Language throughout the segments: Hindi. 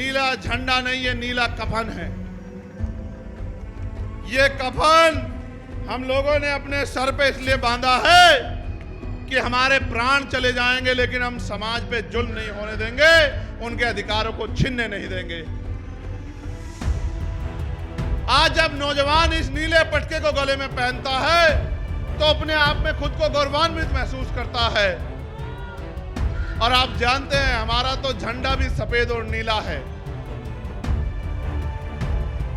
नीला झंडा नहीं, ये नीला कफन है। ये कफन हम लोगों ने अपने सर पे इसलिए बांधा है कि हमारे प्राण चले जाएंगे लेकिन हम समाज पे जुल्म नहीं होने देंगे, उनके अधिकारों को छीनने नहीं देंगे। आज जब नौजवान इस नीले पटके को गले में पहनता है तो अपने आप में खुद को गौरवान्वित महसूस करता है। और आप जानते हैं हमारा तो झंडा भी सफेद और नीला है।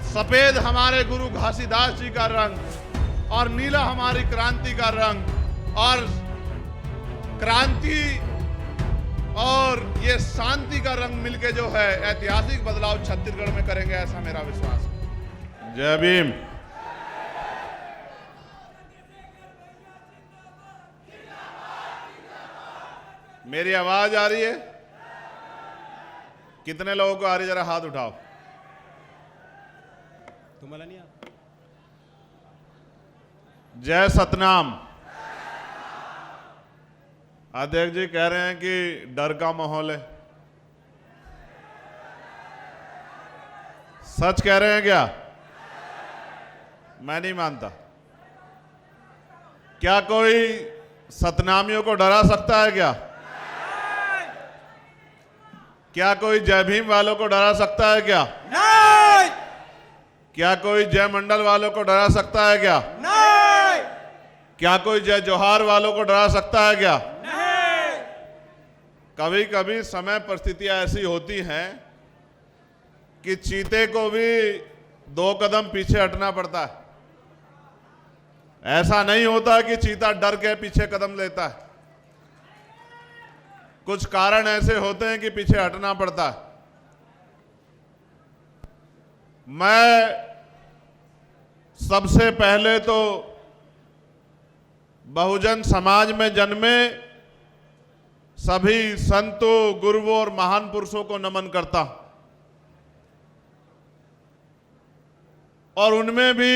सफेद हमारे गुरु घासीदास जी का रंग और नीला हमारी क्रांति का रंग, और क्रांति और ये शांति का रंग मिलके जो है ऐतिहासिक बदलाव छत्तीसगढ़ में करेंगे, ऐसा मेरा विश्वास है। जय भीम। मेरी आवाज आ रही है? कितने लोगों को आ रही, जरा हाथ उठाओ। तुम्हारा नहीं आ? जय सतनाम। अध्यक्ष जी कह रहे हैं कि डर का माहौल है। सच कह रहे हैं क्या? मैं नहीं मानता। क्या कोई सतनामियों को डरा सकता है क्या? क्या कोई जय भीम वालों को डरा सकता है क्या? नहीं। क्या कोई जय मंडल वालों को डरा सकता है क्या? नहीं। क्या कोई जय जोहार वालों को डरा सकता है क्या? नहीं। कभी कभी समय परिस्थितियां ऐसी होती हैं कि चीते को भी 2 कदम पीछे हटना पड़ता है। ऐसा नहीं होता कि चीता डर के पीछे कदम लेता है। कुछ कारण ऐसे होते हैं कि पीछे हटना पड़ता है। मैं सबसे पहले तो बहुजन समाज में जन्मे सभी संतों, गुरुओं और महान पुरुषों को नमन करता हूं। और उनमें भी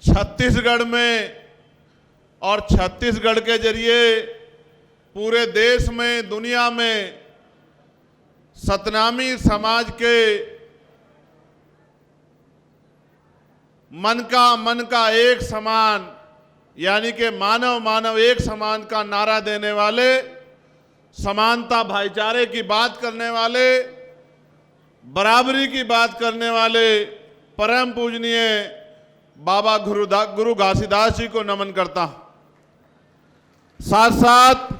छत्तीसगढ़ में और छत्तीसगढ़ के जरिए पूरे देश में, दुनिया में सतनामी समाज के मन का एक समान, यानी कि मानव मानव एक समान का नारा देने वाले, समानता भाईचारे की बात करने वाले, बराबरी की बात करने वाले परम पूजनीय बाबा गुरु घासीदास जी को नमन करता हूं। साथ साथ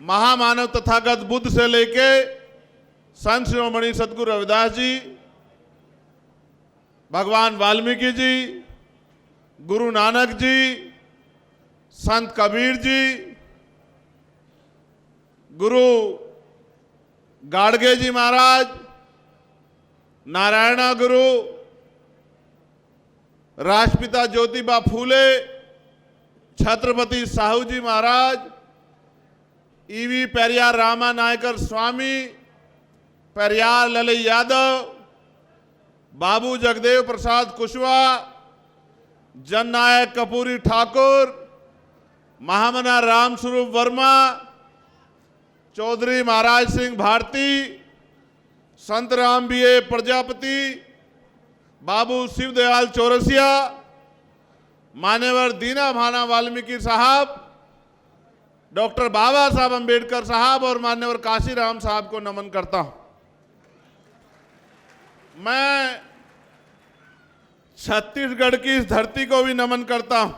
महामानव तथागत बुद्ध से लेके संत शिरोमणि सदगुरु रविदास जी, भगवान वाल्मीकि जी, गुरु नानक जी, संत कबीर जी, गुरु गाडगे जी महाराज, नारायणा गुरु, राष्ट्रपिता ज्योतिबा फूले, छत्रपति साहू जी महाराज, ईवी पेरियार रामा नायकर स्वामी, पेरियार ललई यादव, बाबू जगदेव प्रसाद कुशवाहा, जननायक कपूरी ठाकुर, महामना राम स्वरूप वर्मा, चौधरी महाराज सिंह भारती, संत राम बीए प्रजापति, बाबू शिवदयाल चौरसिया, मान्यवर दीना भाना वाल्मीकि साहब, डॉक्टर बाबा साहब अंबेडकर साहब और मान्यवर काशीराम साहब को नमन करता हूं। मैं छत्तीसगढ़ की इस धरती को भी नमन करता हूं।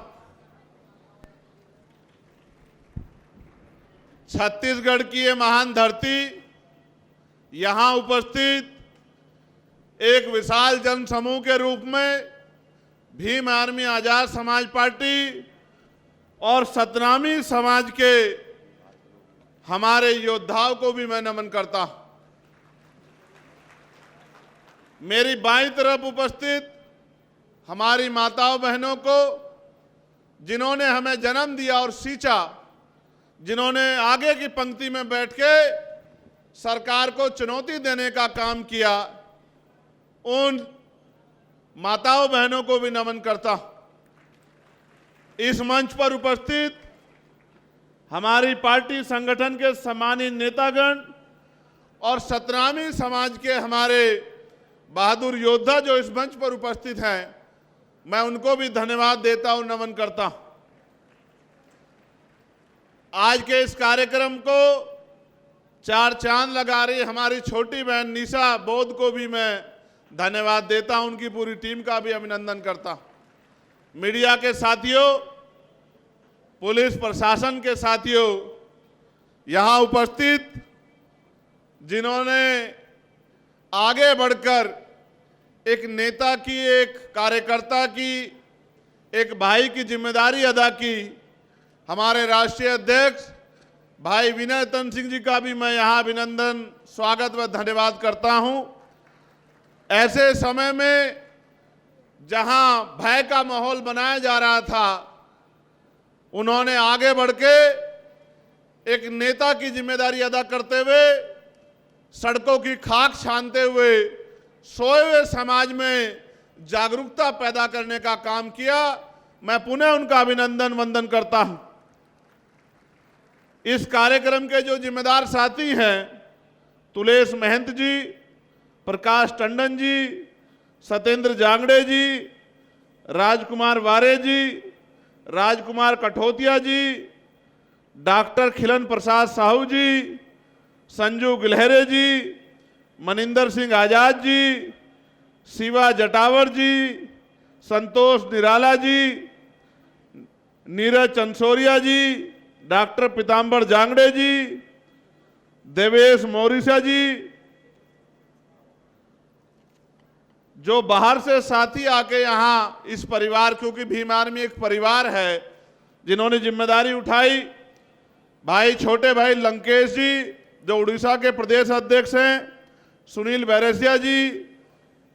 छत्तीसगढ़ की ये महान धरती, यहां उपस्थित एक विशाल जन समूह के रूप में भीम आर्मी आजाद समाज पार्टी और सतनामी समाज के हमारे योद्धाओं को भी मैं नमन करता हूं। मेरी बाईं तरफ उपस्थित हमारी माताओं बहनों को, जिन्होंने हमें जन्म दिया और सींचा, जिन्होंने आगे की पंक्ति में बैठ के सरकार को चुनौती देने का काम किया, उन माताओं बहनों को भी नमन करता हूं। इस मंच पर उपस्थित हमारी पार्टी संगठन के सम्मानित नेतागण और सतनामी समाज के हमारे बहादुर योद्धा जो इस मंच पर उपस्थित हैं, मैं उनको भी धन्यवाद देता हूं, नमन करता हूं। आज के इस कार्यक्रम को चार चांद लगा रही हमारी छोटी बहन निशा बोध को भी मैं धन्यवाद देता हूं, उनकी पूरी टीम का भी अभिनंदन करता हूं। मीडिया के साथियों, पुलिस प्रशासन के साथियों, यहां उपस्थित जिन्होंने आगे बढ़कर एक नेता की, एक कार्यकर्ता की, एक भाई की जिम्मेदारी अदा की, हमारे राष्ट्रीय अध्यक्ष भाई विनय तन सिंह जी का भी मैं यहां अभिनंदन, स्वागत व धन्यवाद करता हूं। ऐसे समय में जहां भय का माहौल बनाया जा रहा था, उन्होंने आगे बढ़ के एक नेता की जिम्मेदारी अदा करते हुए, सड़कों की खाक छानते हुए सोए हुए समाज में जागरूकता पैदा करने का काम किया। मैं पुनः उनका अभिनंदन वंदन करता हूं। इस कार्यक्रम के जो जिम्मेदार साथी हैं, तुलेश महंत जी, प्रकाश टंडन जी, सत्येंद्र जांगड़े जी, राजकुमार वारे जी, राजकुमार कठोतिया जी, डॉक्टर खिलन प्रसाद साहू जी, संजू गिलहरे जी, मनिंदर सिंह आजाद जी, शिवा जटावर जी, संतोष निराला जी, नीरज चंसोरिया जी, डॉक्टर पीताम्बर जांगड़े जी, देवेश मौरिसा जी, जो बाहर से साथी आके यहाँ इस परिवार, क्योंकि भीम आर्मी एक परिवार है, जिन्होंने जिम्मेदारी उठाई। भाई छोटे भाई लंकेश जी जो उड़ीसा के प्रदेश अध्यक्ष हैं, सुनील बैरसिया जी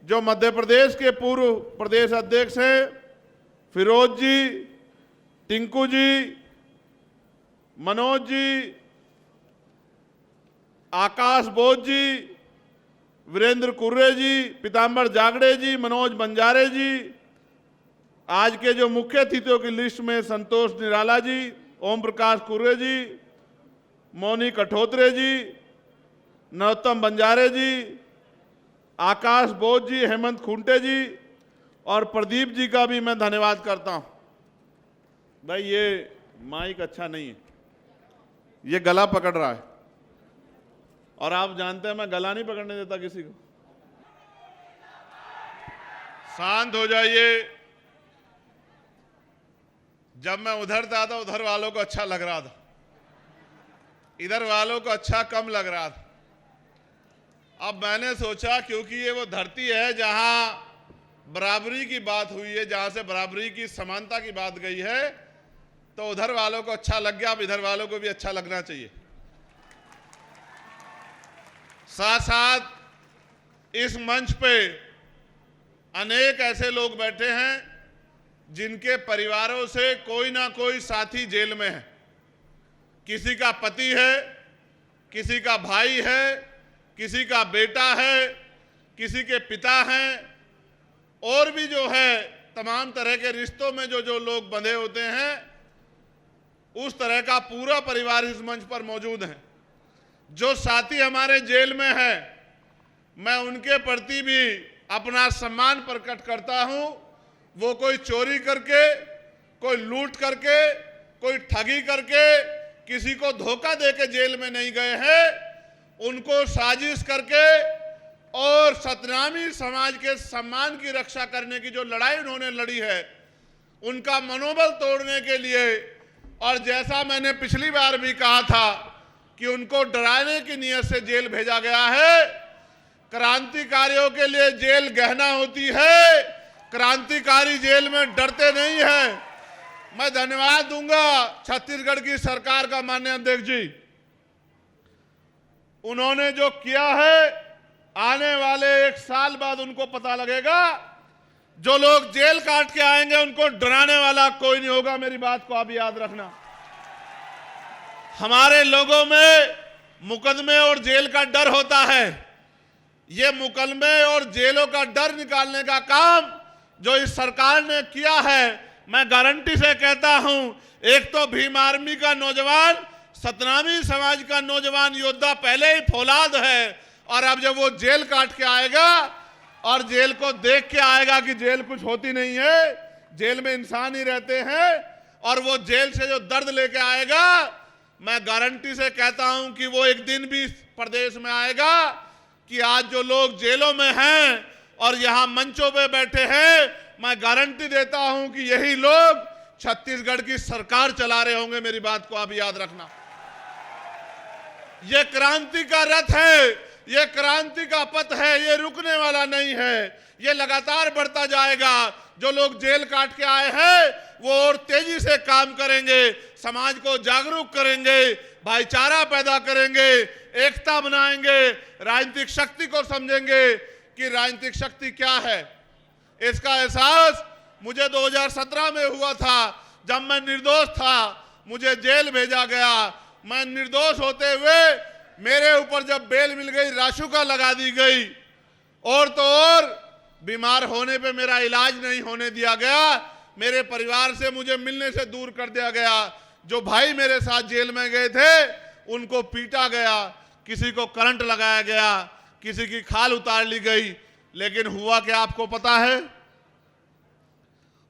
जो मध्य प्रदेश के पूर्व प्रदेश अध्यक्ष हैं, फिरोज जी, टिंकू जी, मनोज जी, आकाश बोध जी, वीरेंद्र कुर्रे जी, पीताम्बर जागड़े जी, मनोज बंजारे जी, आज के जो मुख्य अतिथियों की लिस्ट में संतोष निराला जी, ओम प्रकाश कुर्रे जी, मौनी कठोत्रे जी, नरोत्तम बंजारे जी, आकाश बोध जी, हेमंत खुंटे जी और प्रदीप जी का भी मैं धन्यवाद करता हूं। भाई ये माइक अच्छा नहीं है, ये गला पकड़ रहा है, और आप जानते हैं मैं गला नहीं पकड़ने देता किसी को। शांत हो जाइए। जब मैं उधर था तो उधर वालों को अच्छा लग रहा था, इधर वालों को अच्छा कम लग रहा था। अब मैंने सोचा क्योंकि ये वो धरती है जहां बराबरी की बात हुई है, जहां से बराबरी की, समानता की बात गई है, तो उधर वालों को अच्छा लग गया, अब इधर वालों को भी अच्छा लगना चाहिए। साथ साथ इस मंच पे अनेक ऐसे लोग बैठे हैं जिनके परिवारों से कोई ना कोई साथी जेल में है। किसी का पति है, किसी का भाई है, किसी का बेटा है, किसी के पिता हैं, और भी जो है तमाम तरह के रिश्तों में जो जो लोग बंधे होते हैं, उस तरह का पूरा परिवार इस मंच पर मौजूद है। जो साथी हमारे जेल में है, मैं उनके प्रति भी अपना सम्मान प्रकट करता हूं। वो कोई चोरी करके, कोई लूट करके, कोई ठगी करके, किसी को धोखा देके जेल में नहीं गए हैं। उनको साजिश करके और सतनामी समाज के सम्मान की रक्षा करने की जो लड़ाई उन्होंने लड़ी है, उनका मनोबल तोड़ने के लिए, और जैसा मैंने पिछली बार भी कहा था कि उनको डराने की नीयत से जेल भेजा गया है। क्रांतिकारियों के लिए जेल गहना होती है, क्रांतिकारी जेल में डरते नहीं हैं। मैं धन्यवाद दूंगा छत्तीसगढ़ की सरकार का, माननीय अध्यक्ष जी, उन्होंने जो किया है, आने वाले 1 साल बाद उनको पता लगेगा। जो लोग जेल काट के आएंगे उनको डराने वाला कोई नहीं होगा। मेरी बात को आप याद रखना। हमारे लोगों में मुकदमे और जेल का डर होता है। ये मुकदमे और जेलों का डर निकालने का काम जो इस सरकार ने किया है, मैं गारंटी से कहता हूं, एक तो भीम आर्मी का नौजवान सतनामी समाज का नौजवान योद्धा पहले ही फौलाद है, और अब जब वो जेल काट के आएगा और जेल को देख के आएगा कि जेल कुछ होती नहीं है, जेल में इंसान ही रहते हैं, और वो जेल से जो दर्द लेके आएगा, मैं गारंटी से कहता हूं कि वो एक दिन भी प्रदेश में आएगा कि आज जो लोग जेलों में हैं और यहां मंचों पे बैठे हैं, मैं गारंटी देता हूं कि यही लोग छत्तीसगढ़ की सरकार चला रहे होंगे। मेरी बात को आप याद रखना। ये क्रांति का रथ है, ये क्रांति का पथ है, ये रुकने वाला नहीं है, ये लगातार बढ़ता जाएगा। जो लोग जेल काट के आए हैं वो और तेजी से काम करेंगे, समाज को जागरूक करेंगे, भाईचारा पैदा करेंगे, एकता बनाएंगे, राजनीतिक शक्ति को समझेंगे कि राजनीतिक शक्ति क्या है। इसका एहसास मुझे 2017 में हुआ था, जब मैं निर्दोष था, मुझे जेल भेजा गया। मैं निर्दोष होते हुए मेरे ऊपर जब बेल मिल गई, राशुका लगा दी गई, और तो और बीमार होने पे मेरा इलाज नहीं होने दिया गया, मेरे परिवार से मुझे मिलने से दूर कर दिया गया। जो भाई मेरे साथ जेल में गए थे उनको पीटा गया, किसी को करंट लगाया गया, किसी की खाल उतार ली गई। लेकिन हुआ क्या आपको पता है?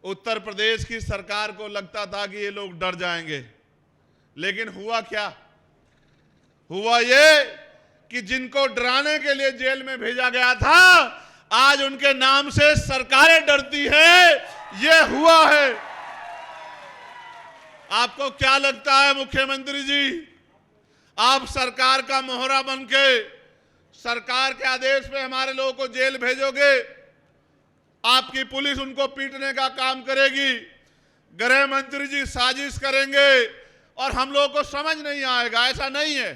उत्तर प्रदेश की सरकार को लगता था कि ये लोग डर जाएंगे, लेकिन हुआ क्या? हुआ ये कि जिनको डराने के लिए जेल में भेजा गया था, आज उनके नाम से सरकारें डरती हैं। ये हुआ है। आपको क्या लगता है मुख्यमंत्री जी, आप सरकार का मोहरा बनके सरकार के आदेश पे हमारे लोगों को जेल भेजोगे? आपकी पुलिस उनको पीटने का काम करेगी, गृह मंत्री जी साजिश करेंगे और हम लोगों को समझ नहीं आएगा। ऐसा नहीं है।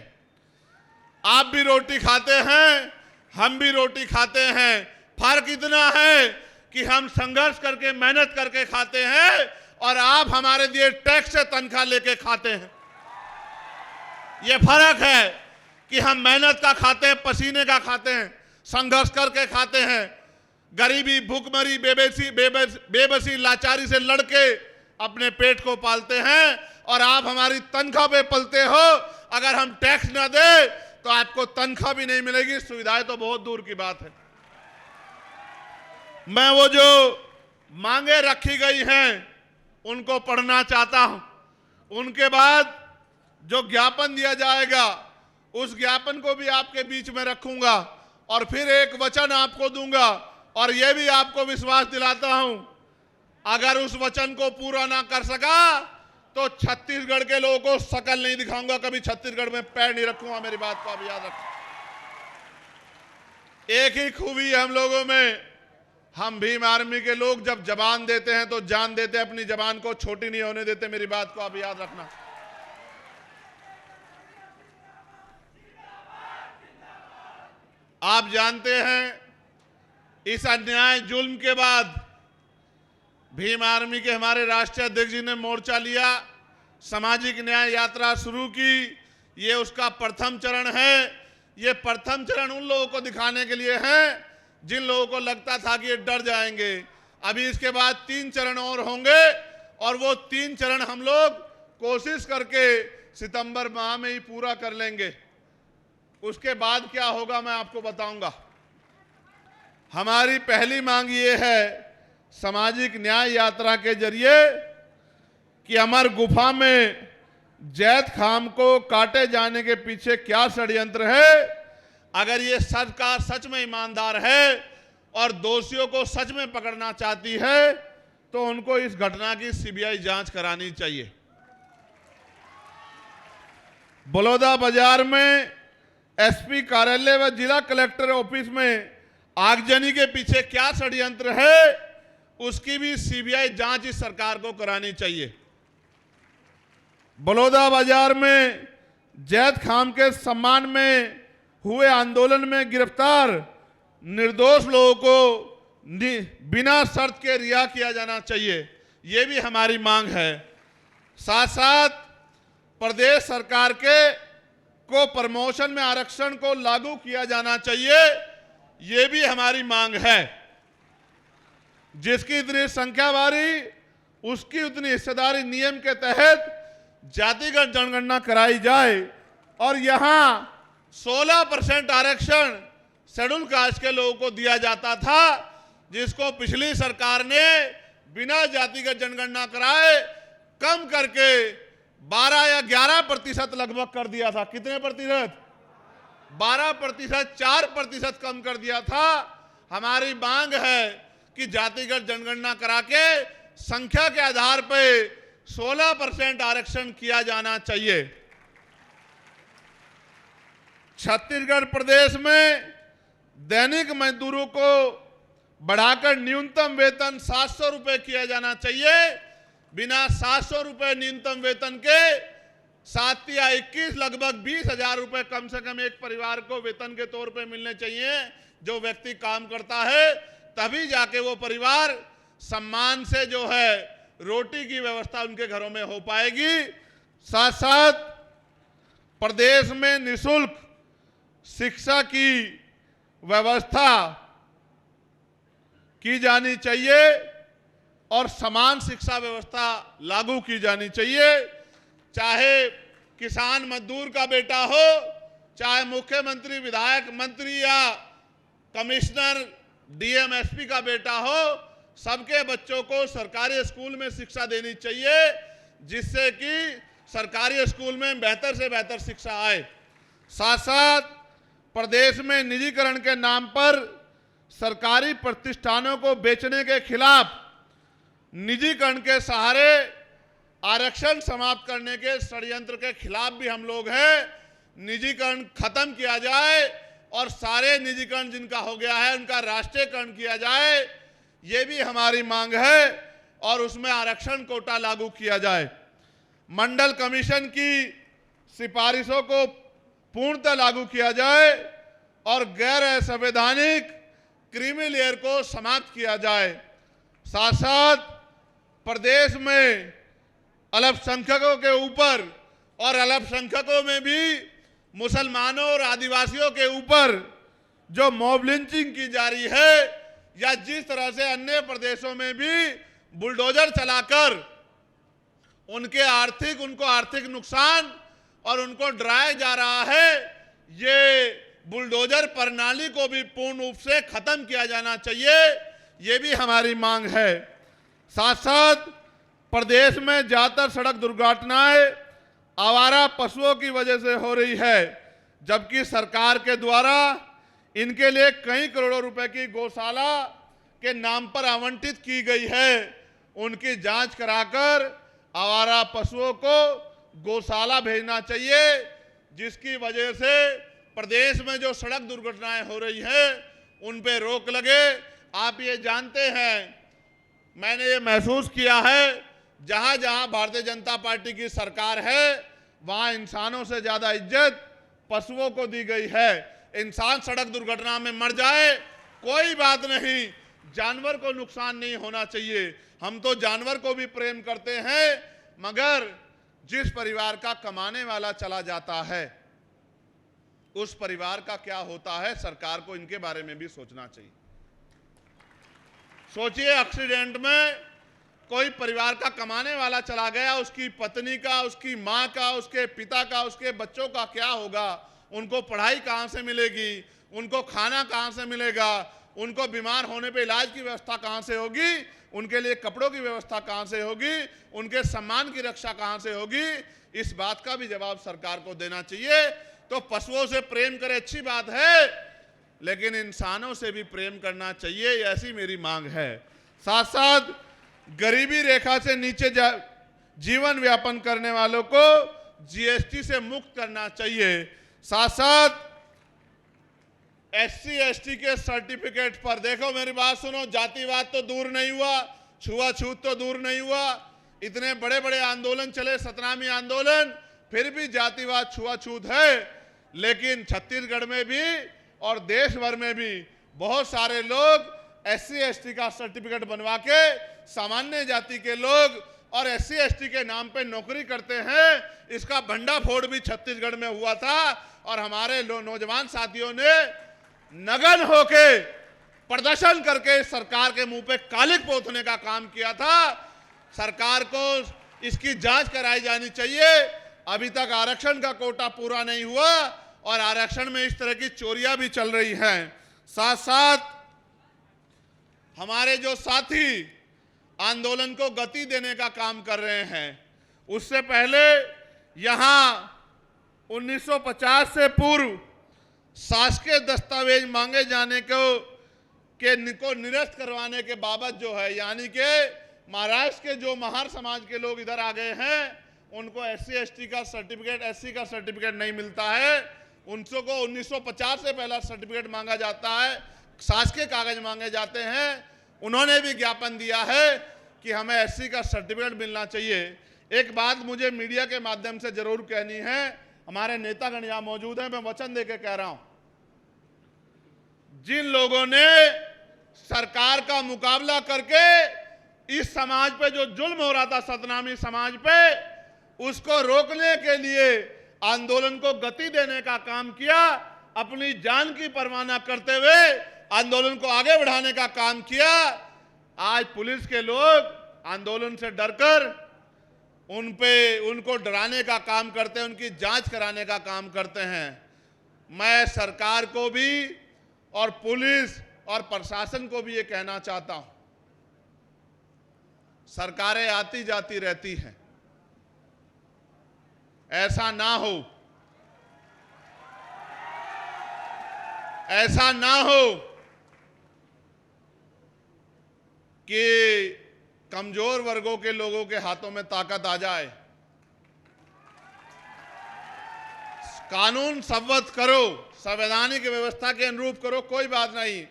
आप भी रोटी खाते हैं, हम भी रोटी खाते हैं। फर्क इतना है कि हम संघर्ष करके, मेहनत करके खाते हैं और आप हमारे दिए टैक्स से तनख्वाह लेके खाते हैं। यह फर्क है कि हम मेहनत का खाते हैं, पसीने का खाते हैं, संघर्ष करके खाते हैं, गरीबी, भूखमरी, बेबसी, लाचारी से लड़के अपने पेट को पालते हैं, और आप हमारी तनख्वाह पे पलते हो। अगर हम टैक्स ना दे तो आपको तनख्वाह भी नहीं मिलेगी, सुविधाएं तो बहुत दूर की बात है। मैं वो जो मांगे रखी गई हैं उनको पढ़ना चाहता हूं। उनके बाद जो ज्ञापन दिया जाएगा उस ज्ञापन को भी आपके बीच में रखूंगा, और फिर एक वचन आपको दूंगा, और यह भी आपको विश्वास दिलाता हूं, अगर उस वचन को पूरा ना कर सका तो छत्तीसगढ़ के लोगों को शकल नहीं दिखाऊंगा, कभी छत्तीसगढ़ में पैर नहीं रखूंगा। मेरी बात को आप याद रखें। एक ही खूबी है हम लोगों में, हम भीम आर्मी के लोग जब जबान देते हैं तो जान देते हैं, अपनी जबान को छोटी नहीं होने देते। मेरी बात को आप याद रखना। आप जानते हैं इस अन्याय जुल्म के बाद भीम आर्मी के हमारे राष्ट्रीय अध्यक्ष जी ने मोर्चा लिया, सामाजिक न्याय यात्रा शुरू की। ये उसका प्रथम चरण है। ये प्रथम चरण उन लोगों को दिखाने के लिए है जिन लोगों को लगता था कि ये डर जाएंगे। अभी इसके बाद 3 चरण और होंगे, और वो 3 चरण हम लोग कोशिश करके सितंबर माह में ही पूरा कर लेंगे। उसके बाद क्या होगा मैं आपको बताऊंगा। हमारी पहली मांग ये है, सामाजिक न्याय यात्रा के जरिए, कि अमर गुफा में जैत खाम को काटे जाने के पीछे क्या षड्यंत्र है। अगर ये सरकार सच में ईमानदार है और दोषियों को सच में पकड़ना चाहती है तो उनको इस घटना की सीबीआई जांच करानी चाहिए। बलौदाबाजार में एसपी कार्यालय व जिला कलेक्टर ऑफिस में आगजनी के पीछे क्या षड्यंत्र है, उसकी भी सीबीआई जांच इस सरकार को करानी चाहिए। बलौदाबाजार में जैत खाम के सम्मान में हुए आंदोलन में गिरफ्तार निर्दोष लोगों को बिना शर्त के रिहा किया जाना चाहिए, ये भी हमारी मांग है। साथ साथ प्रदेश सरकार को प्रमोशन में आरक्षण को लागू किया जाना चाहिए, ये भी हमारी मांग है। जिसकी इतनी संख्या बारी उसकी उतनी हिस्सेदारी नियम के तहत जातिगत जनगणना कराई जाए और यहां 16% आरक्षण शेड्यूल कास्ट के लोगों को दिया जाता था, जिसको पिछली सरकार ने बिना जातिगत जनगणना कराए कम करके 12 या 11% लगभग कर दिया था। कितने प्रतिशत? 12%, 4% कम कर दिया था। हमारी मांग है कि जातिगत जनगणना करा के संख्या के आधार पर 16% आरक्षण किया जाना चाहिए। छत्तीसगढ़ प्रदेश में दैनिक मजदूरों को बढ़ाकर न्यूनतम वेतन 700 रुपए किया जाना चाहिए। बिना 700 रुपए न्यूनतम वेतन के 7 या 21 लगभग 20,000 रुपए कम से कम एक परिवार को वेतन के तौर पे मिलने चाहिए। जो व्यक्ति काम करता है तभी जाके वो परिवार सम्मान से जो है रोटी की व्यवस्था उनके घरों में हो पाएगी। साथ साथ प्रदेश में निःशुल्क शिक्षा की व्यवस्था की जानी चाहिए और समान शिक्षा व्यवस्था लागू की जानी चाहिए। चाहे किसान मजदूर का बेटा हो, चाहे मुख्यमंत्री, विधायक, मंत्री या कमिश्नर, डीएम, एसपी का बेटा हो, सबके बच्चों को सरकारी स्कूल में शिक्षा देनी चाहिए, जिससे कि सरकारी स्कूल में बेहतर से बेहतर शिक्षा आए। साथ साथ प्रदेश में निजीकरण के नाम पर सरकारी प्रतिष्ठानों को बेचने के खिलाफ, निजीकरण के सहारे आरक्षण समाप्त करने के षड्यंत्र के खिलाफ भी हम लोग हैं। निजीकरण खत्म किया जाए और सारे निजीकरण जिनका हो गया है उनका राष्ट्रीयकरण किया जाए, ये भी हमारी मांग है और उसमें आरक्षण कोटा लागू किया जाए। मंडल कमीशन की सिफारिशों को पूर्णतः लागू किया जाए और गैर संवैधानिक क्रीमी लेयर को समाप्त किया जाए। साथ साथ प्रदेश में अल्पसंख्यकों के ऊपर और अल्पसंख्यकों में भी मुसलमानों और आदिवासियों के ऊपर जो मॉब लिंचिंग की जा रही है, या जिस तरह से अन्य प्रदेशों में भी बुलडोजर चलाकर उनको आर्थिक नुकसान और उनको डराया जा रहा है, ये बुलडोजर प्रणाली को भी पूर्ण रूप से खत्म किया जाना चाहिए। ये भी हमारी मांग है। साथ साथ प्रदेश में ज्यादातर सड़क दुर्घटनाएं आवारा पशुओं की वजह से हो रही है, जबकि सरकार के द्वारा इनके लिए कई करोड़ों रुपए की गौशाला के नाम पर आवंटित की गई है। उनकी जांच कराकर आवारा पशुओं को गौशाला भेजना चाहिए, जिसकी वजह से प्रदेश में जो सड़क दुर्घटनाएं हो रही हैं उन पे रोक लगे। आप ये जानते हैं, मैंने ये महसूस किया है, जहां जहां भारतीय जनता पार्टी की सरकार है वहां इंसानों से ज्यादा इज्जत पशुओं को दी गई है। इंसान सड़क दुर्घटना में मर जाए कोई बात नहीं, जानवर को नुकसान नहीं होना चाहिए। हम तो जानवर को भी प्रेम करते हैं, मगर जिस परिवार का कमाने वाला चला जाता है उस परिवार का क्या होता है, सरकार को इनके बारे में भी सोचना चाहिए। सोचिए, एक्सीडेंट में कोई परिवार का कमाने वाला चला गया, उसकी पत्नी का, उसकी मां का, उसके पिता का, उसके बच्चों का क्या होगा? उनको पढ़ाई कहां से मिलेगी? उनको खाना कहां से मिलेगा? उनको बीमार होने पे इलाज की व्यवस्था कहां से होगी? उनके लिए कपड़ों की व्यवस्था कहां से होगी? उनके सम्मान की रक्षा कहां से होगी? इस बात का भी जवाब सरकार को देना चाहिए। तो पशुओं से प्रेम करे अच्छी बात है, लेकिन इंसानों से भी प्रेम करना चाहिए, ऐसी मेरी मांग है। साथ साथ गरीबी रेखा से नीचे जीवन यापन करने वालों को जीएसटी से मुक्त करना चाहिए। साथ साथ एससी एसटी के सर्टिफिकेट पर, देखो मेरी बात सुनो, जातिवाद तो दूर नहीं हुआ, छुआछूत तो दूर नहीं हुआ, इतने बड़े बड़े आंदोलन चले, 17वीं आंदोलन, फिर भी जातिवाद छुआछूत है। लेकिन छत्तीसगढ़ में भी और देश भर में भी बहुत सारे लोग एससी एसटी का सर्टिफिकेट बनवा के सामान्य जाति के लोग और एससी एसटी के नाम पे नौकरी करते हैं। इसका भंडाफोड़ भी छत्तीसगढ़ में हुआ था और हमारे नौजवान साथियों ने नगन होके प्रदर्शन करके सरकार के मुंह पे कालिक पोतने का काम किया था। सरकार को इसकी जांच कराई जानी चाहिए। अभी तक आरक्षण का कोटा पूरा नहीं हुआ और आरक्षण में इस तरह की चोरियां भी चल रही हैं। साथ साथ हमारे जो साथी आंदोलन को गति देने का काम कर रहे हैं, उससे पहले यहां 1950 से पूर्व शासकीय दस्तावेज मांगे जाने को निरस्त करवाने के बाबत जो है, यानी कि महाराष्ट्र के जो महार समाज के लोग इधर आ गए हैं, उनको SC/ST का सर्टिफिकेट, SC का सर्टिफिकेट नहीं मिलता है। उनको 1950 से पहला सर्टिफिकेट मांगा जाता है, शासकीय कागज मांगे जाते हैं। उन्होंने भी ज्ञापन दिया है कि हमें SC का सर्टिफिकेट मिलना चाहिए। एक बात मुझे मीडिया के माध्यम से जरूर कहनी है, हमारे नेतागण यहां मौजूद हैं, मैं वचन देके कह रहा हूं, जिन लोगों ने सरकार का मुकाबला करके इस समाज पे जो जुल्म हो रहा था, सतनामी समाज पे, उसको रोकने के लिए आंदोलन को गति देने का काम किया, अपनी जान की परवाह न करते हुए आंदोलन को आगे बढ़ाने का काम किया। आज पुलिस के लोग आंदोलन से डरकर उनको डराने का काम करते हैं, उनकी जांच कराने का काम करते हैं। मैं सरकार को भी और पुलिस और प्रशासन को भी ये कहना चाहता हूं, सरकारें आती जाती रहती हैं, ऐसा ना हो कि कमजोर वर्गों के लोगों के हाथों में ताकत आ जाए। कानून संवत करो, संवैधानिक व्यवस्था के अनुरूप करो, कोई बात नहीं,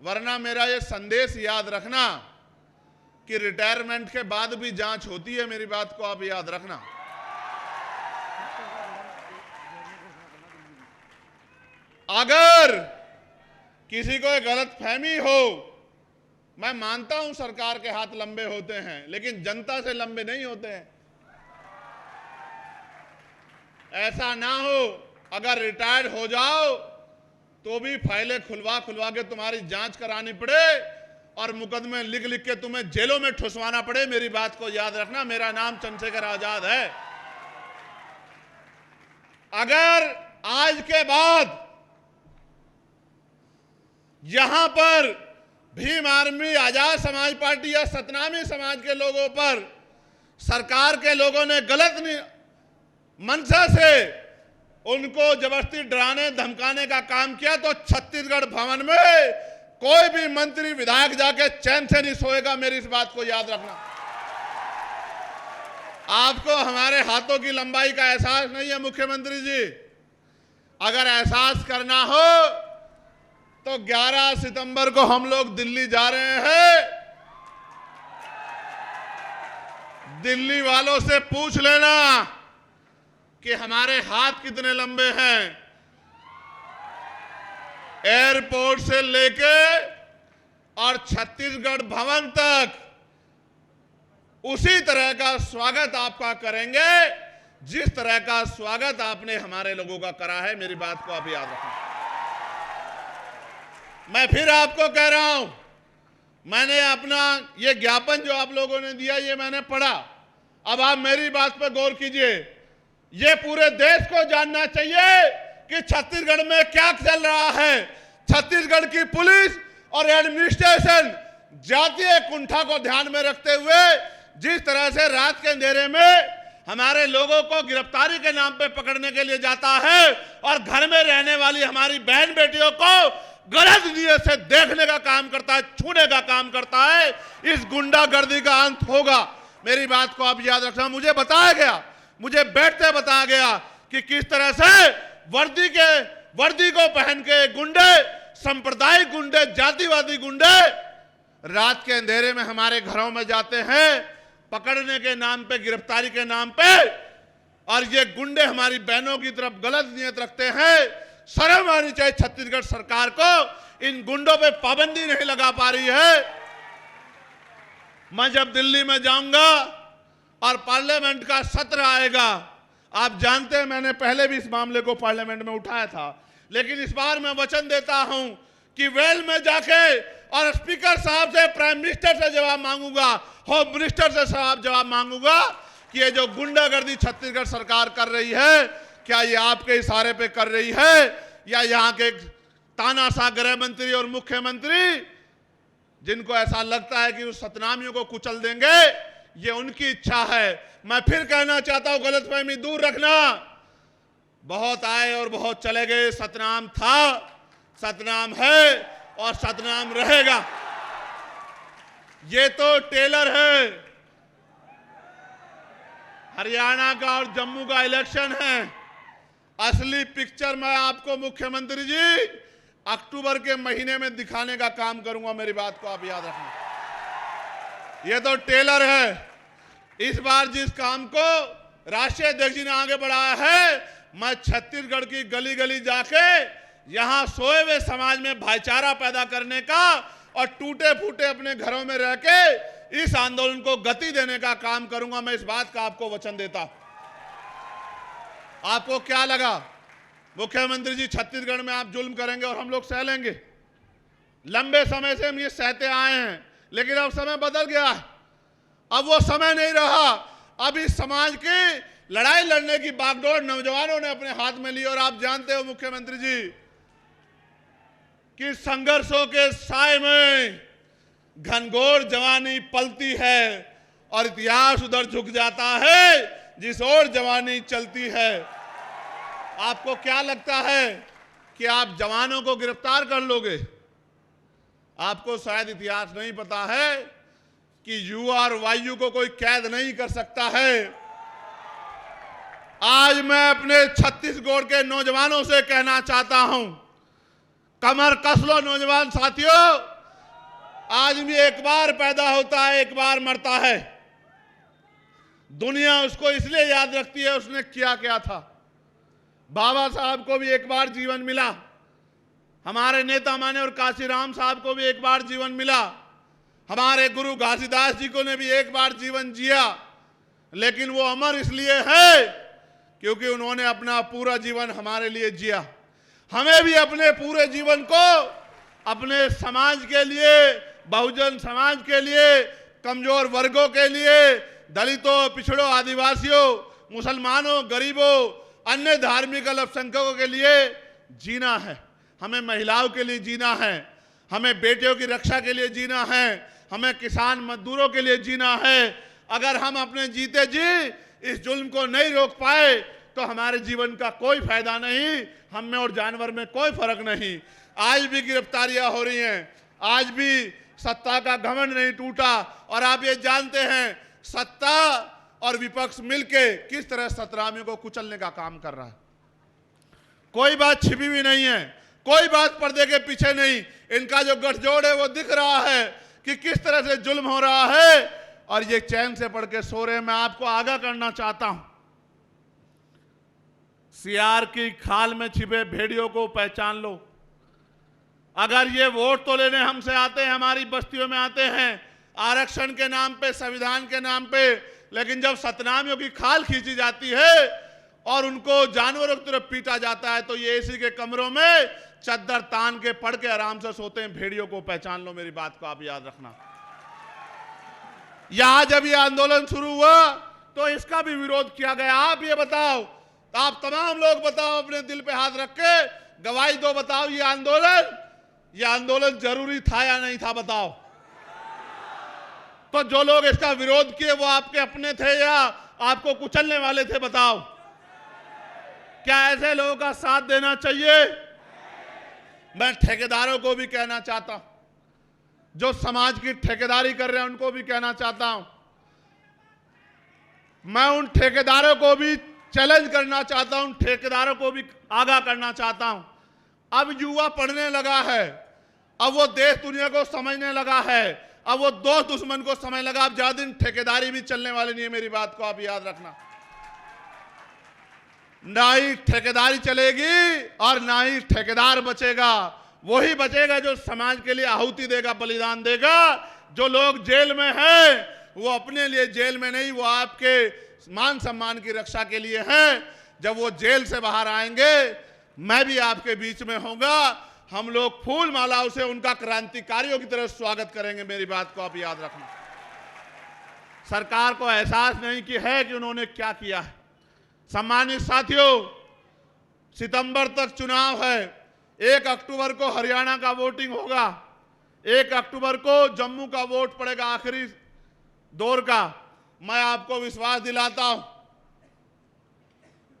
वरना मेरा ये संदेश याद रखना कि रिटायरमेंट के बाद भी जांच होती है। मेरी बात को आप याद रखना। अगर किसी को गलतफहमी हो, मैं मानता हूं सरकार के हाथ लंबे होते हैं, लेकिन जनता से लंबे नहीं होते हैं। ऐसा ना हो अगर रिटायर्ड हो जाओ तो भी फाइलें खुलवा के तुम्हारी जांच करानी पड़े और मुकदमे लिख के तुम्हें जेलों में ठुसवाना पड़े। मेरी बात को याद रखना। मेरा नाम चंद्रशेखर आजाद है। अगर आज के बाद यहां पर भीम आर्मी, आजाद समाज पार्टी या सतनामी समाज के लोगों पर सरकार के लोगों ने गलत मंशा से उनको जबरदस्ती डराने धमकाने का काम किया, तो छत्तीसगढ़ भवन में कोई भी मंत्री विधायक जाके चैन से नहीं सोएगा। मेरी इस बात को याद रखना। आपको हमारे हाथों की लंबाई का एहसास नहीं है मुख्यमंत्री जी। अगर एहसास करना हो तो 11 सितंबर को हम लोग दिल्ली जा रहे हैं। दिल्ली वालों से पूछ लेना कि हमारे हाथ कितने लंबे हैं। एयरपोर्ट से लेके और छत्तीसगढ़ भवन तक उसी तरह का स्वागत आपका करेंगे जिस तरह का स्वागत आपने हमारे लोगों का करा है। मेरी बात को आप याद रखना। मैं फिर आपको कह रहा हूं, मैंने अपना ये ज्ञापन जो आप लोगों ने दिया ये मैंने पढ़ा। अब आप मेरी बात पर गौर कीजिए। ये पूरे देश को जानना चाहिए कि छत्तीसगढ़ में क्या चल रहा है। छत्तीसगढ़ की पुलिस और एडमिनिस्ट्रेशन जातीय कुंठा को ध्यान में रखते हुए जिस तरह से रात के अंधेरे में हमारे लोगों को गिरफ्तारी के नाम पे पकड़ने के लिए जाता है और घर में रहने वाली हमारी बहन बेटियों को गलत नीयत से देखने का काम करता है, छूने का काम करता है, इस गुंडागर्दी का अंत होगा। मेरी बात को आप याद रखना। मुझे बताया गया, मुझे बैठते बताया गया कि किस तरह से वर्दी को पहन के गुंडे, सांप्रदायिक गुंडे, जातिवादी गुंडे रात के अंधेरे में हमारे घरों में जाते हैं पकड़ने के नाम पे, गिरफ्तारी के नाम पे, और ये गुंडे हमारी बहनों की तरफ गलत नियत रखते हैं। शर्म आनी चाहिए छत्तीसगढ़ सरकार को। इन गुंडों पे पाबंदी नहीं लगा पा रही है। मैं जब दिल्ली में जाऊंगा और पार्लियामेंट का सत्र आएगा, आप जानते हैं मैंने पहले भी इस मामले को पार्लियामेंट में उठाया था, लेकिन इस बार मैं वचन देता हूं कि वेल में जाके और स्पीकर साहब से, प्राइम मिनिस्टर से जवाब मांगूंगा, होम मिनिस्टर से जवाब मांगूंगा कि ये जो गुंडागर्दी छत्तीसगढ़ सरकार कर रही है, क्या ये आपके इशारे पे कर रही है या यहाँ के तानाशाह गृह मंत्री और मुख्यमंत्री जिनको ऐसा लगता है कि उस सतनामियों को कुचल देंगे, ये उनकी इच्छा है। मैं फिर कहना चाहता हूं, गलतफहमी दूर रखना। बहुत आए और बहुत चले गए। सतनाम था, सतनाम है और सतनाम रहेगा। ये तो टेलर है। हरियाणा का और जम्मू का इलेक्शन है। असली पिक्चर मैं आपको मुख्यमंत्री जी अक्टूबर के महीने में दिखाने का काम करूंगा। मेरी बात को आप याद रखना। ये तो टेलर है। इस बार जिस काम को राष्ट्रीय अध्यक्ष जी ने आगे बढ़ाया है, मैं छत्तीसगढ़ की गली गली जाके यहां सोए हुए समाज में भाईचारा पैदा करने का और टूटे फूटे अपने घरों में रह के इस आंदोलन को गति देने का काम करूंगा। मैं इस बात का आपको वचन देता हूं। आपको क्या लगा मुख्यमंत्री जी छत्तीसगढ़ में आप जुल्म करेंगे और हम लोग सह लेंगे? लंबे समय से हम ये सहते आए हैं, लेकिन अब समय बदल गया है। अब वो समय नहीं रहा। अब इस समाज की लड़ाई लड़ने की बागडोर नौजवानों ने अपने हाथ में ली। और आप जानते हो मुख्यमंत्री जी कि संघर्षों के साए में घनघोर जवानी पलती है और इतिहास उधर झुक जाता है जिस ओर जवानी चलती है। आपको क्या लगता है कि आप जवानों को गिरफ्तार कर लोगे? आपको शायद इतिहास नहीं पता है कि युवा और वायु को कोई कैद नहीं कर सकता है। आज मैं अपने छत्तीसगढ़ के नौजवानों से कहना चाहता हूं, कमर कस लो नौजवान साथियों। आदमी एक बार पैदा होता है, एक बार मरता है। दुनिया उसको इसलिए याद रखती है उसने किया क्या था। बाबा साहब को भी एक बार जीवन मिला, हमारे नेता माने और काशीराम साहब को भी एक बार जीवन मिला, हमारे गुरु घासीदास जी को ने भी एक बार जीवन जिया। लेकिन वो अमर इसलिए है क्योंकि उन्होंने अपना पूरा जीवन हमारे लिए जिया। हमें भी अपने पूरे जीवन को अपने समाज के लिए, बहुजन समाज के लिए, कमजोर वर्गों के लिए, दलितों, पिछड़ों, आदिवासियों, मुसलमानों, गरीबों, अन्य धार्मिक अल्पसंख्यकों के लिए जीना है। हमें महिलाओं के लिए जीना है, हमें बेटियों की रक्षा के लिए जीना है, हमें किसान मजदूरों के लिए जीना है। अगर हम अपने जीते जी इस जुल्म को नहीं रोक पाए तो हमारे जीवन का कोई फायदा नहीं, हम में और जानवर में कोई फर्क नहीं। आज भी गिरफ्तारियां हो रही हैं, आज भी सत्ता का घमंड नहीं टूटा। और आप ये जानते हैं सत्ता और विपक्ष मिलके किस तरह सतनामियों को कुचलने का काम कर रहा है। कोई बात छिपी हुई नहीं है, कोई बात पर्दे के पीछे नहीं। इनका जो गठजोड़ है वो दिख रहा है कि किस तरह से जुल्म हो रहा है और ये चैन से पढ़ के सो रहे हैं। मैं आपको आगाह करना चाहता हूं, सियार की खाल में छिपे भेड़ियों को पहचान लो। अगर ये वोट तो लेने हमसे आते हैं, हमारी बस्तियों में आते हैं आरक्षण के नाम पे, संविधान के नाम पे, लेकिन जब सतनामियों की खाल खींची जाती है और उनको जानवरों की तरफ पीटा जाता है तो ये एसी के कमरों में चद्दर तान के पड़ के आराम से सोते हैं। भेड़ियों को पहचान लो, मेरी बात को आप याद रखना। यहां जब ये आंदोलन शुरू हुआ तो इसका भी विरोध किया गया। आप ये बताओ, आप तमाम लोग बताओ, अपने दिल पे हाथ रख के गवाही दो, बताओ ये आंदोलन जरूरी था या नहीं था? बताओ। तो जो लोग इसका विरोध किए वो आपके अपने थे या आपको कुचलने वाले थे? बताओ। क्या ऐसे लोगों का साथ देना चाहिए? मैं ठेकेदारों को भी कहना चाहता हूं, जो समाज की ठेकेदारी कर रहे हैं उनको भी कहना चाहता हूं। मैं उन ठेकेदारों को भी चैलेंज करना चाहता हूं, ठेकेदारों को भी आगाह करना चाहता हूं। अब युवा पढ़ने लगा है, अब वो देश दुनिया को समझने लगा है, अब वो दोस्त दुश्मन को समझ लगा। अब ज्यादा दिन ठेकेदारी भी चलने वाली नहीं है, मेरी बात को आप याद रखना। ना ही ठेकेदारी चलेगी और ना ही ठेकेदार बचेगा। वही बचेगा जो समाज के लिए आहुति देगा, बलिदान देगा। जो लोग जेल में हैं वो अपने लिए जेल में नहीं, वो आपके मान सम्मान की रक्षा के लिए हैं। जब वो जेल से बाहर आएंगे मैं भी आपके बीच में होऊंगा। हम लोग फूल मालाओं से उनका क्रांतिकारियों की तरह स्वागत करेंगे, मेरी बात को आप याद रखना। सरकार को एहसास नहीं कि है कि उन्होंने क्या किया है। सम्मानित साथियों, सितंबर तक चुनाव है। 1 अक्टूबर को हरियाणा का वोटिंग होगा, 1 अक्टूबर को जम्मू का वोट पड़ेगा, आखिरी दौर का। मैं आपको विश्वास दिलाता हूं,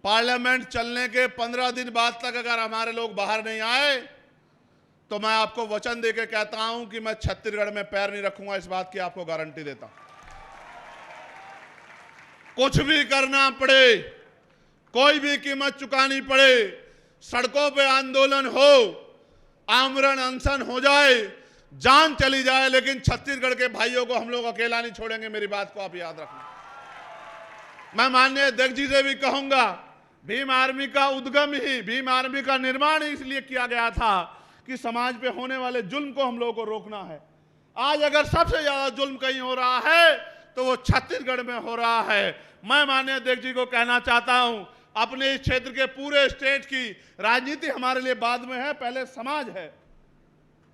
पार्लियामेंट चलने के 15 दिन बाद तक अगर हमारे लोग बाहर नहीं आए तो मैं आपको वचन देके कहता हूं कि मैं छत्तीसगढ़ में पैर नहीं रखूंगा। इस बात की आपको गारंटी देता हूं। कुछ भी करना पड़े, कोई भी कीमत चुकानी पड़े, सड़कों पे आंदोलन हो, आमरण अनशन हो जाए, जान चली जाए, लेकिन छत्तीसगढ़ के भाइयों को हम लोग अकेला नहीं छोड़ेंगे। मेरी बात को आप याद रखना। मैं माननीय अध्यक्ष जी से भी कहूंगा, भीम आर्मी का उद्गम ही, भीम आर्मी का निर्माण ही इसलिए किया गया था कि समाज पे होने वाले जुल्म को हम लोगों को रोकना है। आज अगर सबसे ज्यादा जुल्म कहीं हो रहा है तो वो छत्तीसगढ़ में हो रहा है। मैं माननीय अध्यक्ष जी को कहना चाहता हूं, अपने इस क्षेत्र के पूरे स्टेट की राजनीति हमारे लिए बाद में है, पहले समाज है,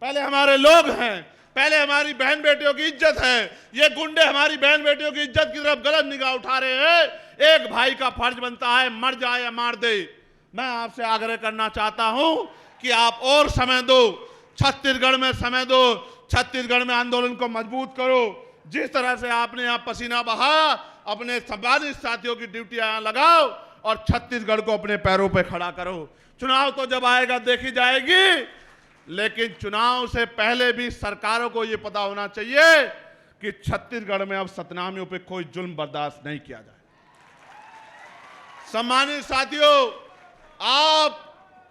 पहले हमारे लोग हैं, पहले हमारी बहन बेटियों की इज्जत है। ये गुंडे हमारी बहन बेटियों की इज्जत की तरफ गलत निगाह उठा रहे हैं। एक भाई का फर्ज बनता है, मर जाए या मार दे। मैं आपसे आग्रह करना चाहता हूं कि आप और समय दो, छत्तीसगढ़ में समय दो, छत्तीसगढ़ में आंदोलन को मजबूत करो। जिस तरह से आपने यहां पसीना बहा, अपने सम्मानित साथियों की ड्यूटी यहां लगाओ और छत्तीसगढ़ को अपने पैरों पर खड़ा करो। चुनाव तो जब आएगा देखी जाएगी, लेकिन चुनाव से पहले भी सरकारों को यह पता होना चाहिए कि छत्तीसगढ़ में अब सतनामियों पे कोई जुल्म बर्दाश्त नहीं किया जाए। सम्मानित साथियों, आप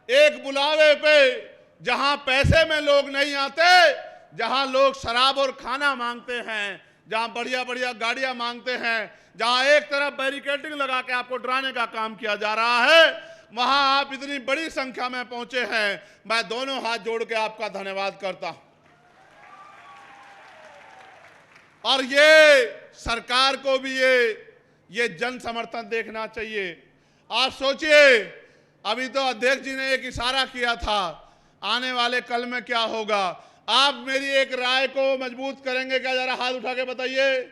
एक बुलावे पे जहां पैसे में लोग नहीं आते, जहां लोग शराब और खाना मांगते हैं, जहां बढ़िया बढ़िया गाड़ियां मांगते हैं, जहां एक तरफ बैरिकेडिंग लगा के आपको डराने का काम किया जा रहा है, वहां आप इतनी बड़ी संख्या में पहुंचे हैं। मैं दोनों हाथ जोड़ के आपका धन्यवाद करता हूं। और ये सरकार को भी ये जन समर्थन देखना चाहिए। आप सोचिए, अभी तो अध्यक्ष जी ने एक इशारा किया था, आने वाले कल में क्या होगा। आप मेरी एक राय को मजबूत करेंगे क्या? जरा हाथ उठा के बताइए।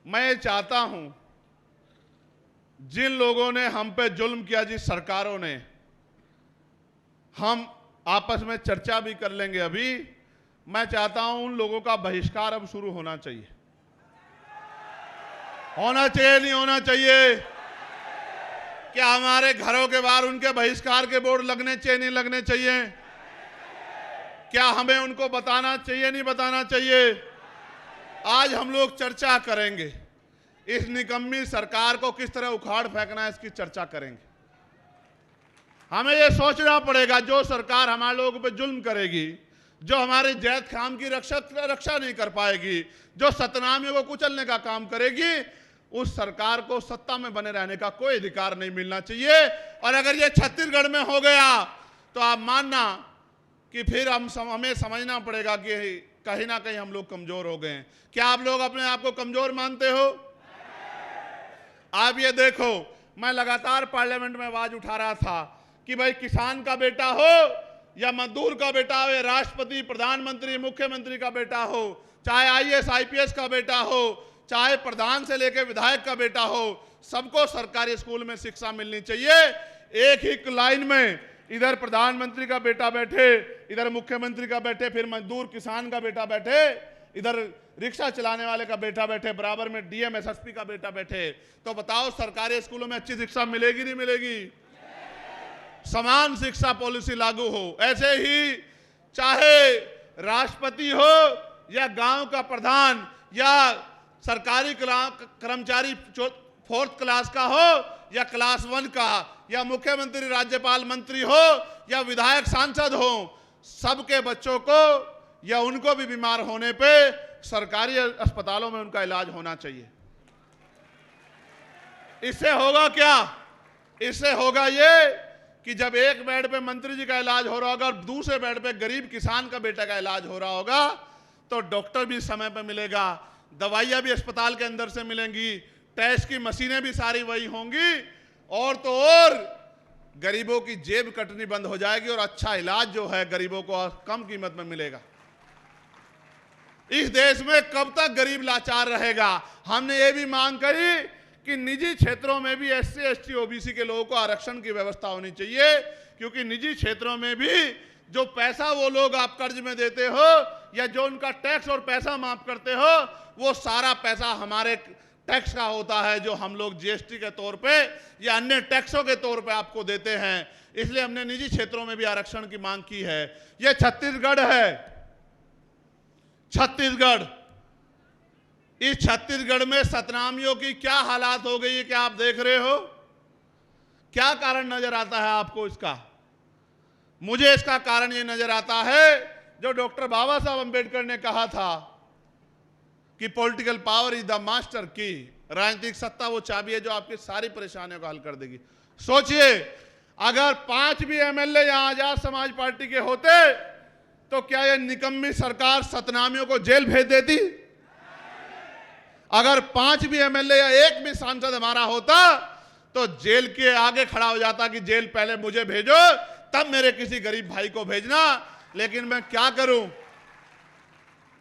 मैं चाहता हूं, जिन लोगों ने हम पे जुल्म किया, जिस सरकारों ने, हम आपस में चर्चा भी कर लेंगे। अभी मैं चाहता हूं उन लोगों का बहिष्कार अब शुरू होना चाहिए। होना चाहिए, नहीं होना चाहिए? क्या हमारे घरों के बाहर उनके बहिष्कार के बोर्ड लगने चाहिए, नहीं लगने चाहिए? क्या हमें उनको बताना चाहिए, नहीं बताना चाहिए? आज हम लोग चर्चा करेंगे, इस निकम्मी सरकार को किस तरह उखाड़ फेंकना है, इसकी चर्चा करेंगे। हमें यह सोचना पड़ेगा, जो सरकार हमारे लोगों पे जुल्म करेगी, जो हमारे जैत खाम की रक्षा नहीं कर पाएगी, जो सतनामियों को कुचलने का काम करेगी, उस सरकार को सत्ता में बने रहने का कोई अधिकार नहीं मिलना चाहिए। और अगर ये छत्तीसगढ़ में हो गया तो आप मानना कि फिर हमें समझना पड़ेगा कि कहीं ना कहीं हम लोग कमजोर हो गए। क्या आप लोग अपने आप को कमजोर मानते हो? आप ये देखो, मैं लगातार पार्लियामेंट में आवाज उठा रहा था कि भाई किसान का बेटा हो या मजदूर का बेटा हो, या राष्ट्रपति, प्रधानमंत्री, मुख्यमंत्री का बेटा हो, चाहे IAS IPS का बेटा हो, चाहे प्रधान से लेकर विधायक का बेटा हो, सबको सरकारी स्कूल में शिक्षा मिलनी चाहिए। एक ही लाइन में इधर प्रधानमंत्री का बेटा बैठे, इधर मुख्यमंत्री का बैठे, फिर मजदूर किसान का बेटा बैठे, इधर रिक्शा चलाने वाले का बेटा बैठे, बराबर में DM SSP का बेटा बैठे। तो बताओ सरकारी स्कूलों में अच्छी शिक्षा मिलेगी, नहीं मिलेगी? समान शिक्षा पॉलिसी लागू हो। ऐसे ही चाहे राष्ट्रपति हो या गांव का प्रधान या सरकारी कर्मचारी 4th क्लास का हो या क्लास 1 का, या मुख्यमंत्री, राज्यपाल, मंत्री हो या विधायक, सांसद हो, सबके बच्चों को या उनको भी बीमार होने पे सरकारी अस्पतालों में उनका इलाज होना चाहिए। इससे होगा क्या? इससे होगा ये कि जब एक बेड पे मंत्री जी का इलाज हो रहा होगा और दूसरे बेड पे गरीब किसान का बेटा का इलाज हो रहा होगा, तो डॉक्टर भी समय पे मिलेगा, दवाइयां भी अस्पताल के अंदर से मिलेंगी, टेस्ट की मशीनें भी सारी वही होंगी, और तो और गरीबों की जेब कटनी बंद हो जाएगी और अच्छा इलाज जो है गरीबों को कम कीमत में मिलेगा। इस देश में कब तक गरीब लाचार रहेगा। हमने ये भी मांग करी कि निजी क्षेत्रों में भी SC ST OBC के लोगों को आरक्षण की व्यवस्था होनी चाहिए, क्योंकि निजी क्षेत्रों में भी जो पैसा वो लोग आप कर्ज में देते हो या जो उनका टैक्स और पैसा माफ करते हो, वो सारा पैसा हमारे टैक्स का होता है, जो हम लोग GST के तौर पे या अन्य टैक्सों के तौर पे आपको देते हैं। इसलिए हमने निजी क्षेत्रों में भी आरक्षण की मांग की है। ये छत्तीसगढ़ है, छत्तीसगढ़। इस छत्तीसगढ़ में सतनामियों की क्या हालात हो गई है, क्या आप देख रहे हो? क्या कारण नजर आता है आपको इसका? मुझे इसका कारण ये नजर आता है, जो डॉक्टर बाबा साहब अंबेडकर ने कहा था कि political power is the master की, राजनीतिक सत्ता वो चाबी है जो आपकी सारी परेशानियों का हल कर देगी। सोचिए, अगर 5 भी MLA यहां आजाद समाज पार्टी के होते तो क्या ये निकम्मी सरकार सतनामियों को जेल भेज देती? अगर 5 भी MLA या 1 भी सांसद हमारा होता तो जेल के आगे खड़ा हो जाता कि जेल पहले मुझे भेजो, तब मेरे किसी गरीब भाई को भेजना। लेकिन मैं क्या करूं,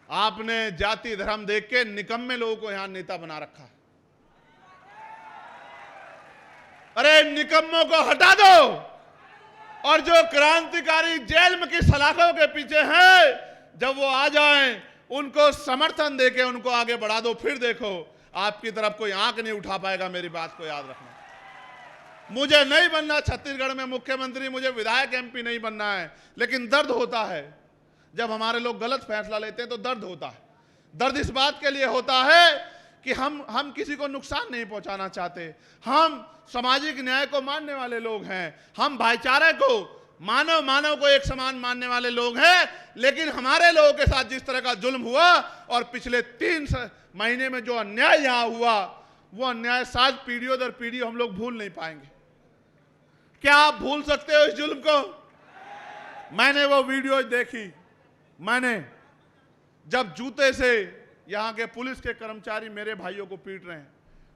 आपने जाति धर्म देख के निकम्मे लोगों को यहां नेता बना रखा है। अरे निकम्मों को हटा दो, और जो क्रांतिकारी जेल में की सलाखों के पीछे हैं, जब वो आ जाएं उनको समर्थन देके उनको आगे बढ़ा दो। फिर देखो, आपकी तरफ कोई आंख नहीं उठा पाएगा। मेरी बात को याद रखना। मुझे नहीं बनना छत्तीसगढ़ में मुख्यमंत्री, मुझे विधायक MP नहीं बनना है, लेकिन दर्द होता है जब हमारे लोग गलत फैसला लेते हैं तो दर्द होता है। दर्द इस बात के लिए होता है कि हम किसी को नुकसान नहीं पहुंचाना चाहते। हम सामाजिक न्याय को मानने वाले लोग हैं, हम भाईचारे को, मानव को एक समान मानने वाले लोग हैं। लेकिन हमारे लोगों के साथ जिस तरह का जुल्म हुआ और पिछले 3 महीने में जो अन्याय यहां हुआ, वो अन्याय शायद पीढ़ियों दर पीढ़ी हम लोग भूल नहीं पाएंगे। क्या आप भूल सकते हो इस जुल्म को? मैंने वो वीडियो देखी, मैंने जब जूते से यहां के पुलिस के कर्मचारी मेरे भाइयों को पीट रहे हैं,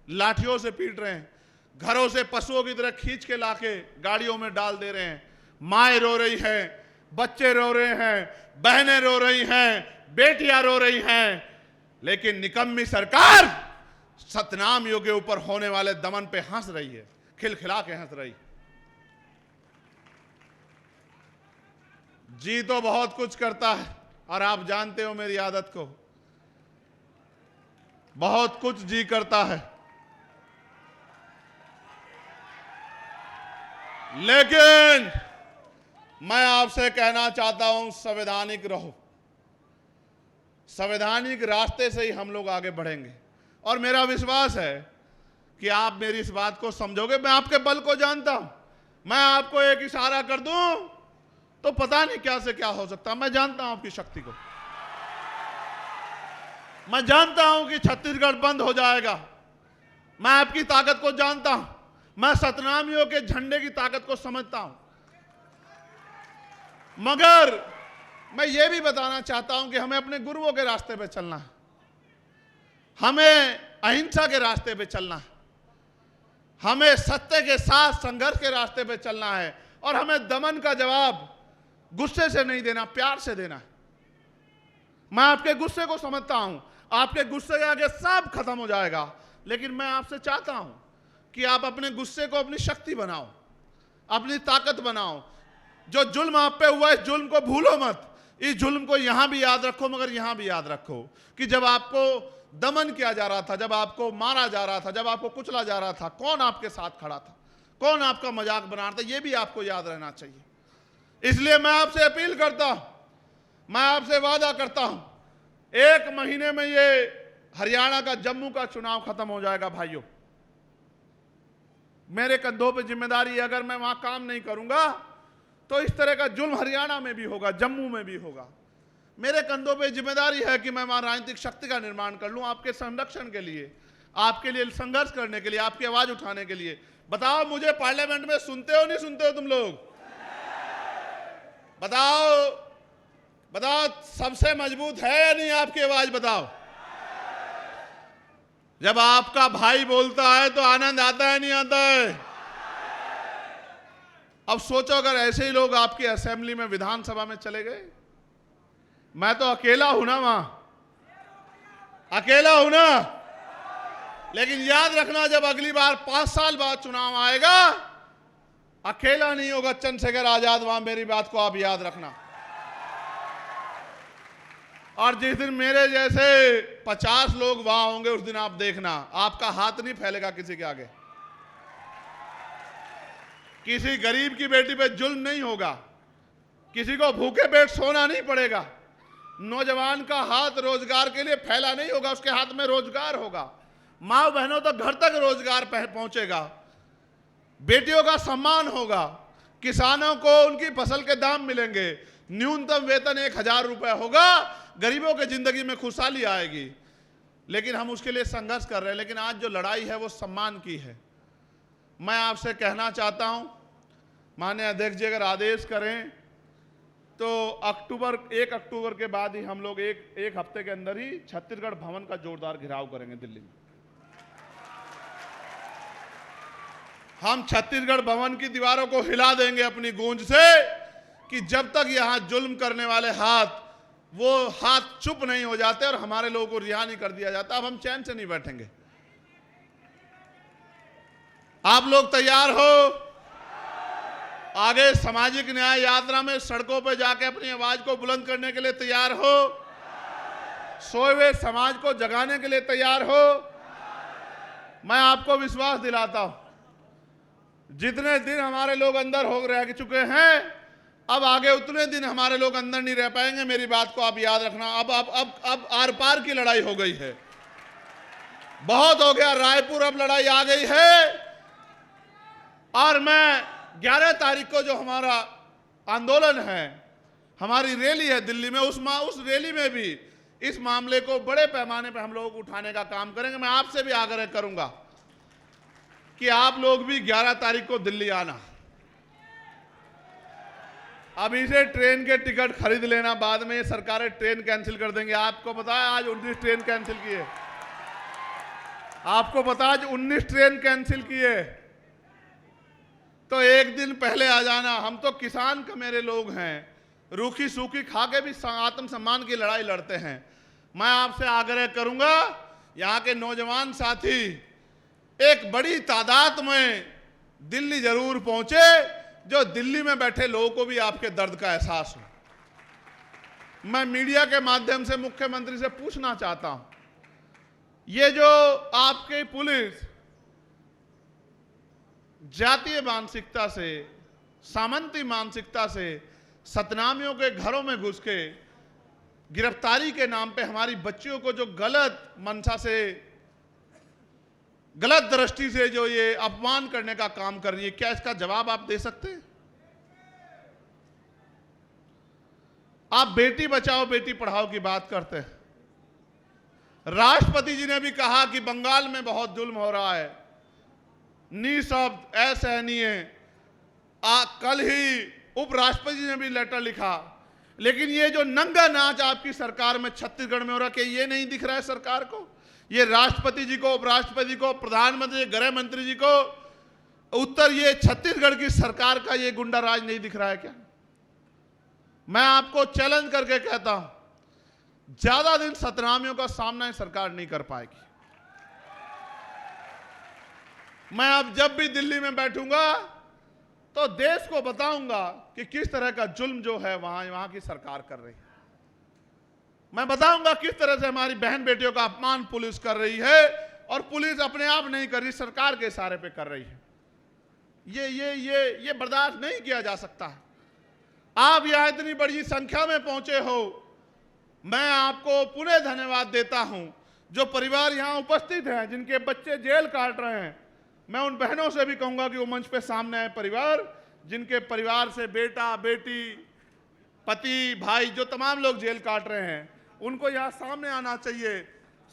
लाठियों से पीट रहे हैं, घरों से पशुओं की तरह खींच के लाके गाड़ियों में डाल दे रहे हैं। माएँ रो रही हैं, बच्चे रो रहे हैं, बहनें रो रही हैं, बेटियां रो रही हैं। लेकिन निकम्मी सरकार सतनामियों के ऊपर होने वाले दमन पे हंस रही है, खिलखिला के हंस रही। जी तो बहुत कुछ करता है, और आप जानते हो मेरी आदत को, बहुत कुछ जी करता है, लेकिन मैं आपसे कहना चाहता हूं, संवैधानिक रहो। संवैधानिक रास्ते से ही हम लोग आगे बढ़ेंगे, और मेरा विश्वास है कि आप मेरी इस बात को समझोगे। मैं आपके बल को जानता हूं, मैं आपको एक इशारा कर दूं तो पता नहीं क्या से क्या हो सकता। मैं जानता हूं आपकी शक्ति को, मैं जानता हूं कि छत्तीसगढ़ बंद हो जाएगा, मैं आपकी ताकत को जानता हूं, मैं सतनामियों के झंडे की ताकत को समझता हूं। मगर मैं ये भी बताना चाहता हूं कि हमें अपने गुरुओं के रास्ते पे चलना है, हमें अहिंसा के रास्ते पे चलना है, हमें सत्य के साथ संघर्ष के रास्ते पे चलना है, और हमें दमन का जवाब गुस्से से नहीं देना, प्यार से देना है। मैं आपके गुस्से को समझता हूं, आपके गुस्से के आगे सब खत्म हो जाएगा, लेकिन मैं आपसे चाहता हूं कि आप अपने गुस्से को अपनी शक्ति बनाओ, अपनी ताकत बनाओ। जो जुल्म आप पे हुआ, इस जुल्म को भूलो मत। इस जुल्म को यहां भी याद रखो, मगर यहां भी याद रखो कि जब आपको दमन किया जा रहा था, जब आपको मारा जा रहा था, जब आपको कुचला जा रहा था, कौन आपके साथ खड़ा था, कौन आपका मजाक बना रहा था, यह भी आपको याद रहना चाहिए। इसलिए मैं आपसे अपील करता हूं, मैं आपसे वादा करता हूं, 1 महीने में ये हरियाणा का, जम्मू का चुनाव खत्म हो जाएगा। भाइयों, मेरे कंधों पे जिम्मेदारी है, अगर मैं वहां काम नहीं करूंगा तो इस तरह का जुल्म हरियाणा में भी होगा, जम्मू में भी होगा। मेरे कंधों पे जिम्मेदारी है कि मैं वहां राजनीतिक शक्ति का निर्माण कर लूं, आपके संरक्षण के लिए, आपके लिए संघर्ष करने के लिए, आपकी आवाज उठाने के लिए। बताओ, मुझे पार्लियामेंट में सुनते हो नहीं सुनते हो तुम लोग? बताओ बताओ, सबसे मजबूत है या नहीं आपकी आवाज? बताओ। जब आपका भाई बोलता है तो आनंद आता है नहीं आता है? अब सोचो, अगर ऐसे ही लोग आपकी असेंबली में, विधानसभा में चले गए, मैं तो अकेला हूं ना वहां, अकेला हूं ना, लेकिन याद रखना जब अगली बार 5 साल बाद चुनाव आएगा, अकेला नहीं होगा चंद्रशेखर आजाद वहां, मेरी बात को आप याद रखना। और जिस दिन मेरे जैसे 50 लोग वहां होंगे, उस दिन आप देखना, आपका हाथ नहीं फैलेगा किसी के आगे। किसी गरीब की बेटी पे जुल्म नहीं होगा, किसी को भूखे पेट सोना नहीं पड़ेगा, नौजवान का हाथ रोजगार के लिए फैला नहीं होगा, उसके हाथ में रोजगार होगा, माँ बहनों तक घर तक रोजगार पहुंचेगा, बेटियों का सम्मान होगा, किसानों को उनकी फसल के दाम मिलेंगे, न्यूनतम वेतन 1000 रुपए होगा, गरीबों की जिंदगी में खुशहाली आएगी। लेकिन हम उसके लिए संघर्ष कर रहे हैं। लेकिन आज जो लड़ाई है वो सम्मान की है। मैं आपसे कहना चाहता हूं, माननीय अध्यक्ष जी अगर आदेश करें तो 1 अक्टूबर के बाद ही हम लोग एक हफ्ते के अंदर ही छत्तीसगढ़ भवन का जोरदार घेराव करेंगे दिल्ली में। हम छत्तीसगढ़ भवन की दीवारों को हिला देंगे अपनी गूंज से कि जब तक यहां जुल्म करने वाले वो हाथ चुप नहीं हो जाते और हमारे लोगों को रिहा नहीं कर दिया जाता, अब हम चैन से नहीं बैठेंगे। आप लोग तैयार हो? आगे सामाजिक न्याय यात्रा में सड़कों पर जाके अपनी आवाज को बुलंद करने के लिए तैयार हो? सोए हुए समाज को जगाने के लिए तैयार हो? मैं आपको विश्वास दिलाता हूं, जितने दिन हमारे लोग अंदर हो रह चुके हैं, अब आगे उतने दिन हमारे लोग अंदर नहीं रह पाएंगे। मेरी बात को आप याद रखना। अब आर पार की लड़ाई हो गई है, बहुत हो गया। रायपुर अब लड़ाई आ गई है। और मैं 11 तारीख को जो हमारा आंदोलन है, हमारी रैली है दिल्ली में, उस रैली में भी इस मामले को बड़े पैमाने पर हम लोग उठाने का काम करेंगे। मैं आपसे भी आग्रह करूंगा कि आप लोग भी 11 तारीख को दिल्ली आना। अभी से ट्रेन के टिकट खरीद लेना, बाद में सरकारें ट्रेन कैंसिल कर देंगे। आपको पता है आज 19 ट्रेन कैंसिल किए, आपको पता है आज 19 ट्रेन कैंसिल किए। तो एक दिन पहले आ जाना। हम तो किसान का मेरे लोग हैं, रूखी सूखी खा के भी आत्मसम्मान की लड़ाई लड़ते हैं। मैं आपसे आग्रह करूंगा, यहाँ के नौजवान साथी एक बड़ी तादाद में दिल्ली जरूर पहुंचे, जो दिल्ली में बैठे लोगों को भी आपके दर्द का एहसास हो। मैं मीडिया के माध्यम से मुख्यमंत्री से पूछना चाहता हूं, ये जो आपकी पुलिस जातीय मानसिकता से, सामंती मानसिकता से सतनामियों के घरों में घुस के गिरफ्तारी के नाम पे हमारी बच्चियों को जो गलत मंशा से, गलत दृष्टि से जो ये अपमान करने का काम कर रही है, क्या इसका जवाब आप दे सकते हैं? आप बेटी बचाओ बेटी पढ़ाओ की बात करते हैं। राष्ट्रपति जी ने भी कहा कि बंगाल में बहुत जुल्म हो रहा है, निःशब्द असहनीय। कल ही उपराष्ट्रपति जी ने भी लेटर लिखा। लेकिन ये जो नंगा नाच आपकी सरकार में छत्तीसगढ़ में हो रहा है, कि ये नहीं दिख रहा है सरकार को? ये राष्ट्रपति जी को, उपराष्ट्रपति को, प्रधानमंत्री, गृह मंत्री जी को उत्तर ये छत्तीसगढ़ की सरकार का ये गुंडा राज नहीं दिख रहा है क्या? मैं आपको चैलेंज करके कहता हूं, ज्यादा दिन सतनामियों का सामना ये सरकार नहीं कर पाएगी। मैं अब जब भी दिल्ली में बैठूंगा तो देश को बताऊंगा कि किस तरह का जुल्म जो है वहां की सरकार कर रही है। मैं बताऊंगा किस तरह से हमारी बहन बेटियों का अपमान पुलिस कर रही है, और पुलिस अपने आप नहीं कर रही, सरकार के इशारे पे कर रही है। ये बर्दाश्त नहीं किया जा सकता। आप यहां इतनी बड़ी संख्या में पहुंचे हो, मैं आपको पुनः धन्यवाद देता हूं। जो परिवार यहां उपस्थित हैं, जिनके बच्चे जेल काट रहे हैं, मैं उन बहनों से भी कहूंगा कि वो मंच पे सामने आए। परिवार जिनके परिवार से बेटा बेटी, पति, भाई, जो तमाम लोग जेल काट रहे हैं, उनको यहाँ सामने आना चाहिए।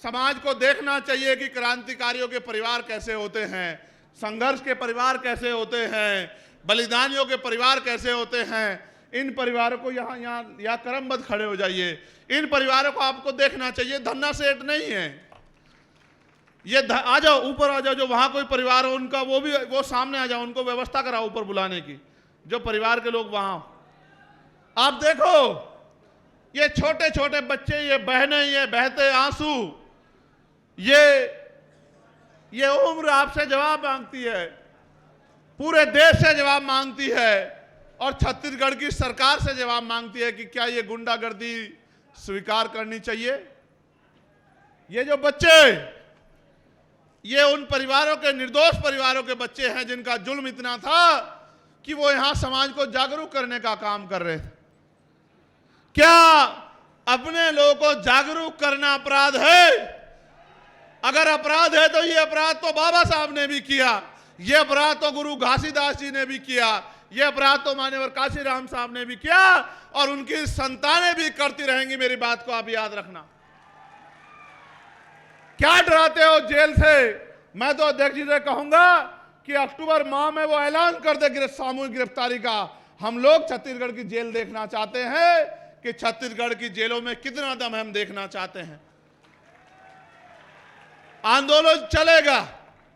समाज को देखना चाहिए कि क्रांतिकारियों के परिवार कैसे होते हैं, संघर्ष के परिवार कैसे होते हैं, बलिदानियों के परिवार कैसे होते हैं। इन परिवारों को यहाँ क्रमबद्ध खड़े हो जाइए। इन परिवारों को आपको देखना चाहिए। धन्ना सेठ नहीं है ये, आ जाओ ऊपर आ जाओ। जो वहां कोई परिवार हो उनका वो सामने आ जाओ, उनको व्यवस्था कराओ ऊपर बुलाने की, जो परिवार के लोग वहां। आप देखो ये छोटे छोटे बच्चे, ये बहनें, ये बहते आंसू, ये उम्र आपसे जवाब मांगती है, पूरे देश से जवाब मांगती है और छत्तीसगढ़ की सरकार से जवाब मांगती है कि क्या ये गुंडागर्दी स्वीकार करनी चाहिए। ये जो बच्चे, ये उन परिवारों के, निर्दोष परिवारों के बच्चे हैं जिनका जुल्म इतना था कि वो यहां समाज को जागरूक करने का काम कर रहे थे। क्या अपने लोगों को जागरूक करना अपराध है? अगर अपराध है तो ये अपराध तो बाबा साहब ने भी किया, ये अपराध तो गुरु घासीदास जी ने भी किया, ये अपराध तो मान्यवर काशीराम साहब ने भी किया और उनकी संतानें भी करती रहेंगी। मेरी बात को आप याद रखना। क्या डराते हो जेल से? मैं तो अध्यक्ष जी से कहूंगा कि अक्टूबर माह में वो ऐलान कर दे सामूहिक गिरफ्तारी का। हम लोग छत्तीसगढ़ की जेल देखना चाहते हैं कि छत्तीसगढ़ की जेलों में कितना दम हम देखना चाहते हैं। आंदोलन चलेगा,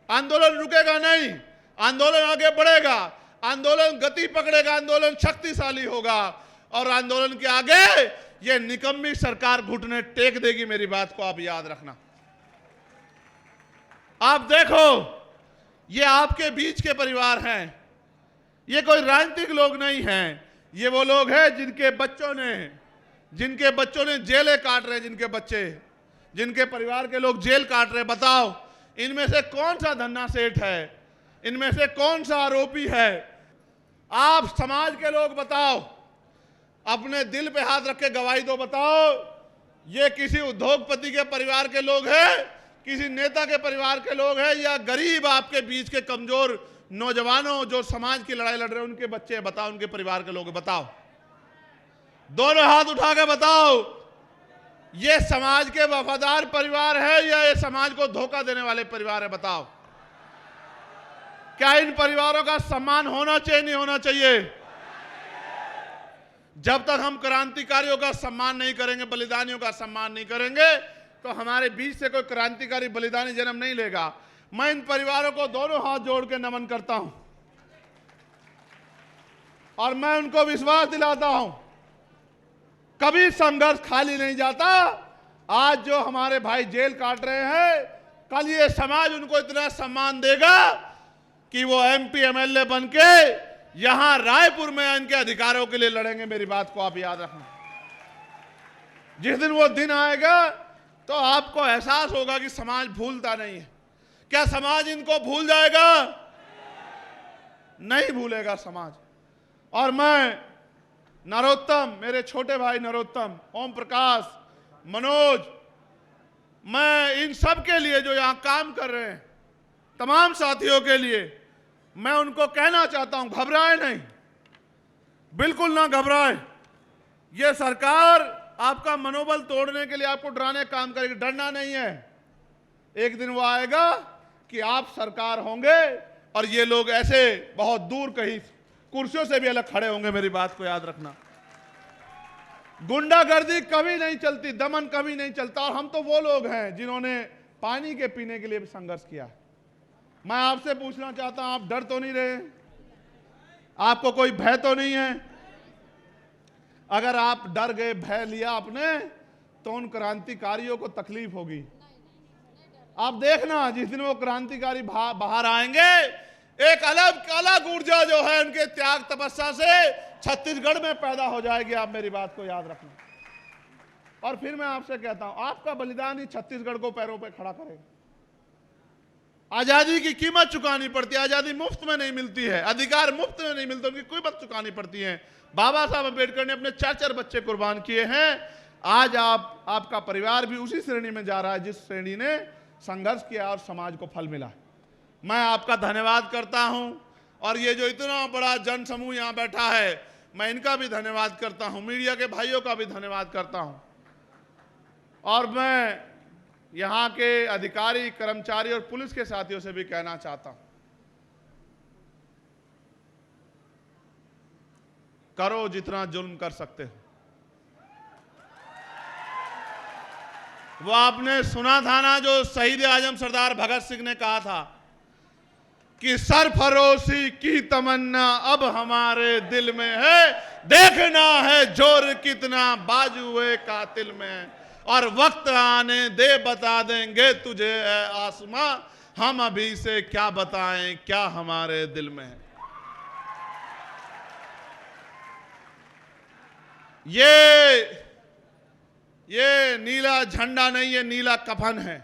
आंदोलन रुकेगा नहीं, आंदोलन आगे बढ़ेगा, आंदोलन गति पकड़ेगा, आंदोलन शक्तिशाली होगा और आंदोलन के आगे ये निकम्मी सरकार घुटने टेक देगी। मेरी बात को आप याद रखना। आप देखो, ये आपके बीच के परिवार हैं, ये कोई राजनीतिक लोग नहीं हैं, ये वो लोग हैं जिनके बच्चों ने जेलें काट रहे, जिनके परिवार के लोग जेल काट रहे। बताओ, इनमें से कौन सा धन्ना सेठ है? इनमें से कौन सा आरोपी है? आप समाज के लोग बताओ, अपने दिल पे हाथ रख के गवाही दो। बताओ, ये किसी उद्योगपति के परिवार के लोग हैं, किसी नेता के परिवार के लोग हैं, या गरीब आपके बीच के कमजोर नौजवानों जो समाज की लड़ाई लड़ रहे हैं उनके बच्चे? बताओ, उनके परिवार के लोग बताओ, दोनों हाथ उठा के बताओ, ये समाज के वफादार परिवार है या ये समाज को धोखा देने वाले परिवार है? बताओ, क्या इन परिवारों का सम्मान होना चाहिए, नहीं होना चाहिए? जब तक हम क्रांतिकारियों का सम्मान नहीं करेंगे, बलिदानियों का सम्मान नहीं करेंगे, तो हमारे बीच से कोई क्रांतिकारी बलिदानी जन्म नहीं लेगा। मैं इन परिवारों को दोनों हाथ जोड़ के नमन करता हूं और मैं उनको विश्वास दिलाता हूं, कभी संघर्ष खाली नहीं जाता। आज जो हमारे भाई जेल काट रहे हैं, कल ये समाज उनको इतना सम्मान देगा कि वो MP MLA बन के यहां रायपुर में इनके अधिकारों के लिए लड़ेंगे। मेरी बात को आप याद रखना। जिस दिन वो दिन आएगा तो आपको एहसास होगा कि समाज भूलता नहीं है। क्या समाज इनको भूल जाएगा? नहीं भूलेगा समाज। और मैं नरोत्तम, मेरे छोटे भाई नरोत्तम, ओम प्रकाश, मनोज, मैं इन सब के लिए जो यहां काम कर रहे हैं, तमाम साथियों के लिए मैं उनको कहना चाहता हूं, घबराए नहीं, बिल्कुल ना घबराए। ये सरकार आपका मनोबल तोड़ने के लिए, आपको डराने का काम करेगी। डरना नहीं है। एक दिन वो आएगा कि आप सरकार होंगे और ये लोग ऐसे बहुत दूर कहीं कुर्सियों से भी अलग खड़े होंगे। मेरी बात को याद रखना। गुंडागर्दी कभी नहीं चलती, दमन कभी नहीं चलता। और हम तो वो लोग हैं जिन्होंने पानी के पीने के लिए भी संघर्ष किया। मैं आपसे पूछना चाहता हूं, आप डर तो नहीं रहे? आपको कोई भय तो नहीं है? अगर आप डर गए, भय लिया आपने, तो उन क्रांतिकारियों को तकलीफ होगी। आप देखना, जिस दिन वो क्रांतिकारी बाहर आएंगे, एक अलग ऊर्जा जो है उनके त्याग तपस्या से छत्तीसगढ़ में पैदा हो जाएगी। आप मेरी बात को याद रखना। और फिर मैं आपसे कहता हूं, आपका बलिदान ही छत्तीसगढ़ को पैरों पे खड़ा करेगा। आजादी की कीमत चुकानी पड़ती है। आजादी मुफ्त में नहीं मिलती है, अधिकार मुफ्त में नहीं मिलते, उनकी कीमत चुकानी पड़ती है। बाबा साहब अम्बेडकर ने अपने 4 बच्चे कुर्बान किए हैं। आज आपका परिवार भी उसी श्रेणी में जा रहा है जिस श्रेणी ने संघर्ष किया और समाज को फल मिला। मैं आपका धन्यवाद करता हूं। और ये जो इतना बड़ा जन समूह यहां बैठा है, मैं इनका भी धन्यवाद करता हूं, मीडिया के भाइयों का भी धन्यवाद करता हूं। और मैं यहां के अधिकारी, कर्मचारी और पुलिस के साथियों से भी कहना चाहता हूं, करो जितना जुल्म कर सकते हो। वो आपने सुना था ना, जो शहीद आजम सरदार भगत सिंह ने कहा था कि सरफरोशी की तमन्ना अब हमारे दिल में है, देखना है जोर कितना बाजुए कातिल में। और वक्त आने दे बता देंगे तुझे ऐ आसमां, हम अभी से क्या बताएं क्या हमारे दिल में है। ये नीला झंडा नहीं, ये नीला कफन है।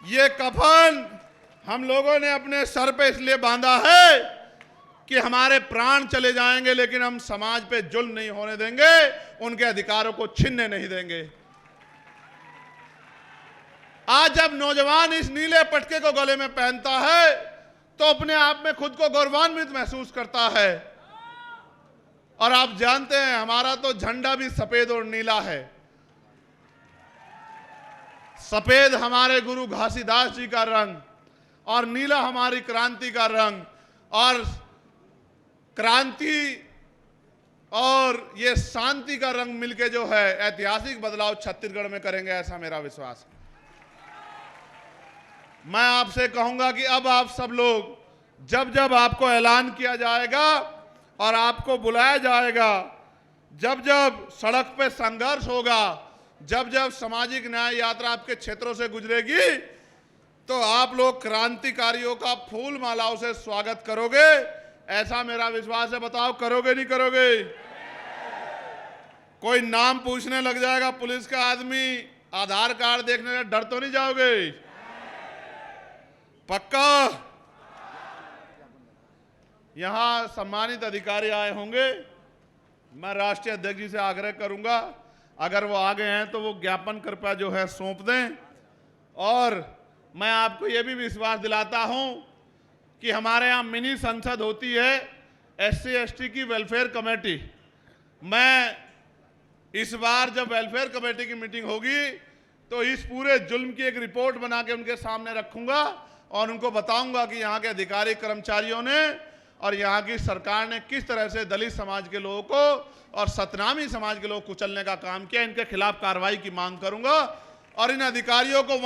ये कफन हम लोगों ने अपने सर पे इसलिए बांधा है कि हमारे प्राण चले जाएंगे लेकिन हम समाज पे जुल्म नहीं होने देंगे, उनके अधिकारों को छीनने नहीं देंगे। आज जब नौजवान इस नीले पटके को गले में पहनता है तो अपने आप में खुद को गौरवान्वित महसूस करता है। और आप जानते हैं हमारा तो झंडा भी सफेद और नीला है। सफेद हमारे गुरु घासीदास जी का रंग और नीला हमारी क्रांति का रंग, और क्रांति और ये शांति का रंग मिलके जो है ऐतिहासिक बदलाव छत्तीसगढ़ में करेंगे, ऐसा मेरा विश्वास है। मैं आपसे कहूंगा कि अब आप सब लोग जब जब आपको ऐलान किया जाएगा और आपको बुलाया जाएगा, जब जब सड़क पे संघर्ष होगा, जब जब सामाजिक न्याय यात्रा आपके क्षेत्रों से गुजरेगी, तो आप लोग क्रांतिकारियों का फूल मालाओं से स्वागत करोगे, ऐसा मेरा विश्वास है। बताओ करोगे नहीं करोगे? कोई नाम पूछने लग जाएगा पुलिस का आदमी, आधार कार्ड देखने से डर तो नहीं जाओगे? पक्का? यहां सम्मानित अधिकारी आए होंगे, मैं राष्ट्रीय अध्यक्ष जी से आग्रह करूंगा अगर वो आ गए हैं तो वो ज्ञापन कृपया जो है सौंप दें। और मैं आपको ये भी विश्वास दिलाता हूं कि हमारे यहाँ मिनी संसद होती है SC ST की वेलफेयर कमेटी। मैं इस बार जब वेलफेयर कमेटी की मीटिंग होगी तो इस पूरे जुल्म की एक रिपोर्ट बना के उनके सामने रखूंगा और उनको बताऊंगा कि यहाँ के अधिकारी कर्मचारियों ने और यहाँ की सरकार ने किस तरह से दलित समाज के लोगों को और सतनामी समाज के लोगों को कुचलने का काम किया। इनके खिलाफ कार्रवाई की मांग करूंगा और इन अधिकारियों को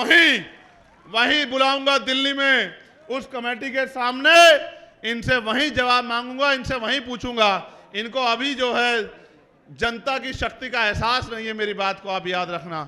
वहीं बुलाऊंगा दिल्ली में उस कमेटी के सामने, इनसे वहीं जवाब मांगूंगा, इनसे वहीं पूछूंगा। इनको अभी जो है जनता की शक्ति का एहसास नहीं है, मेरी बात को आप याद रखना।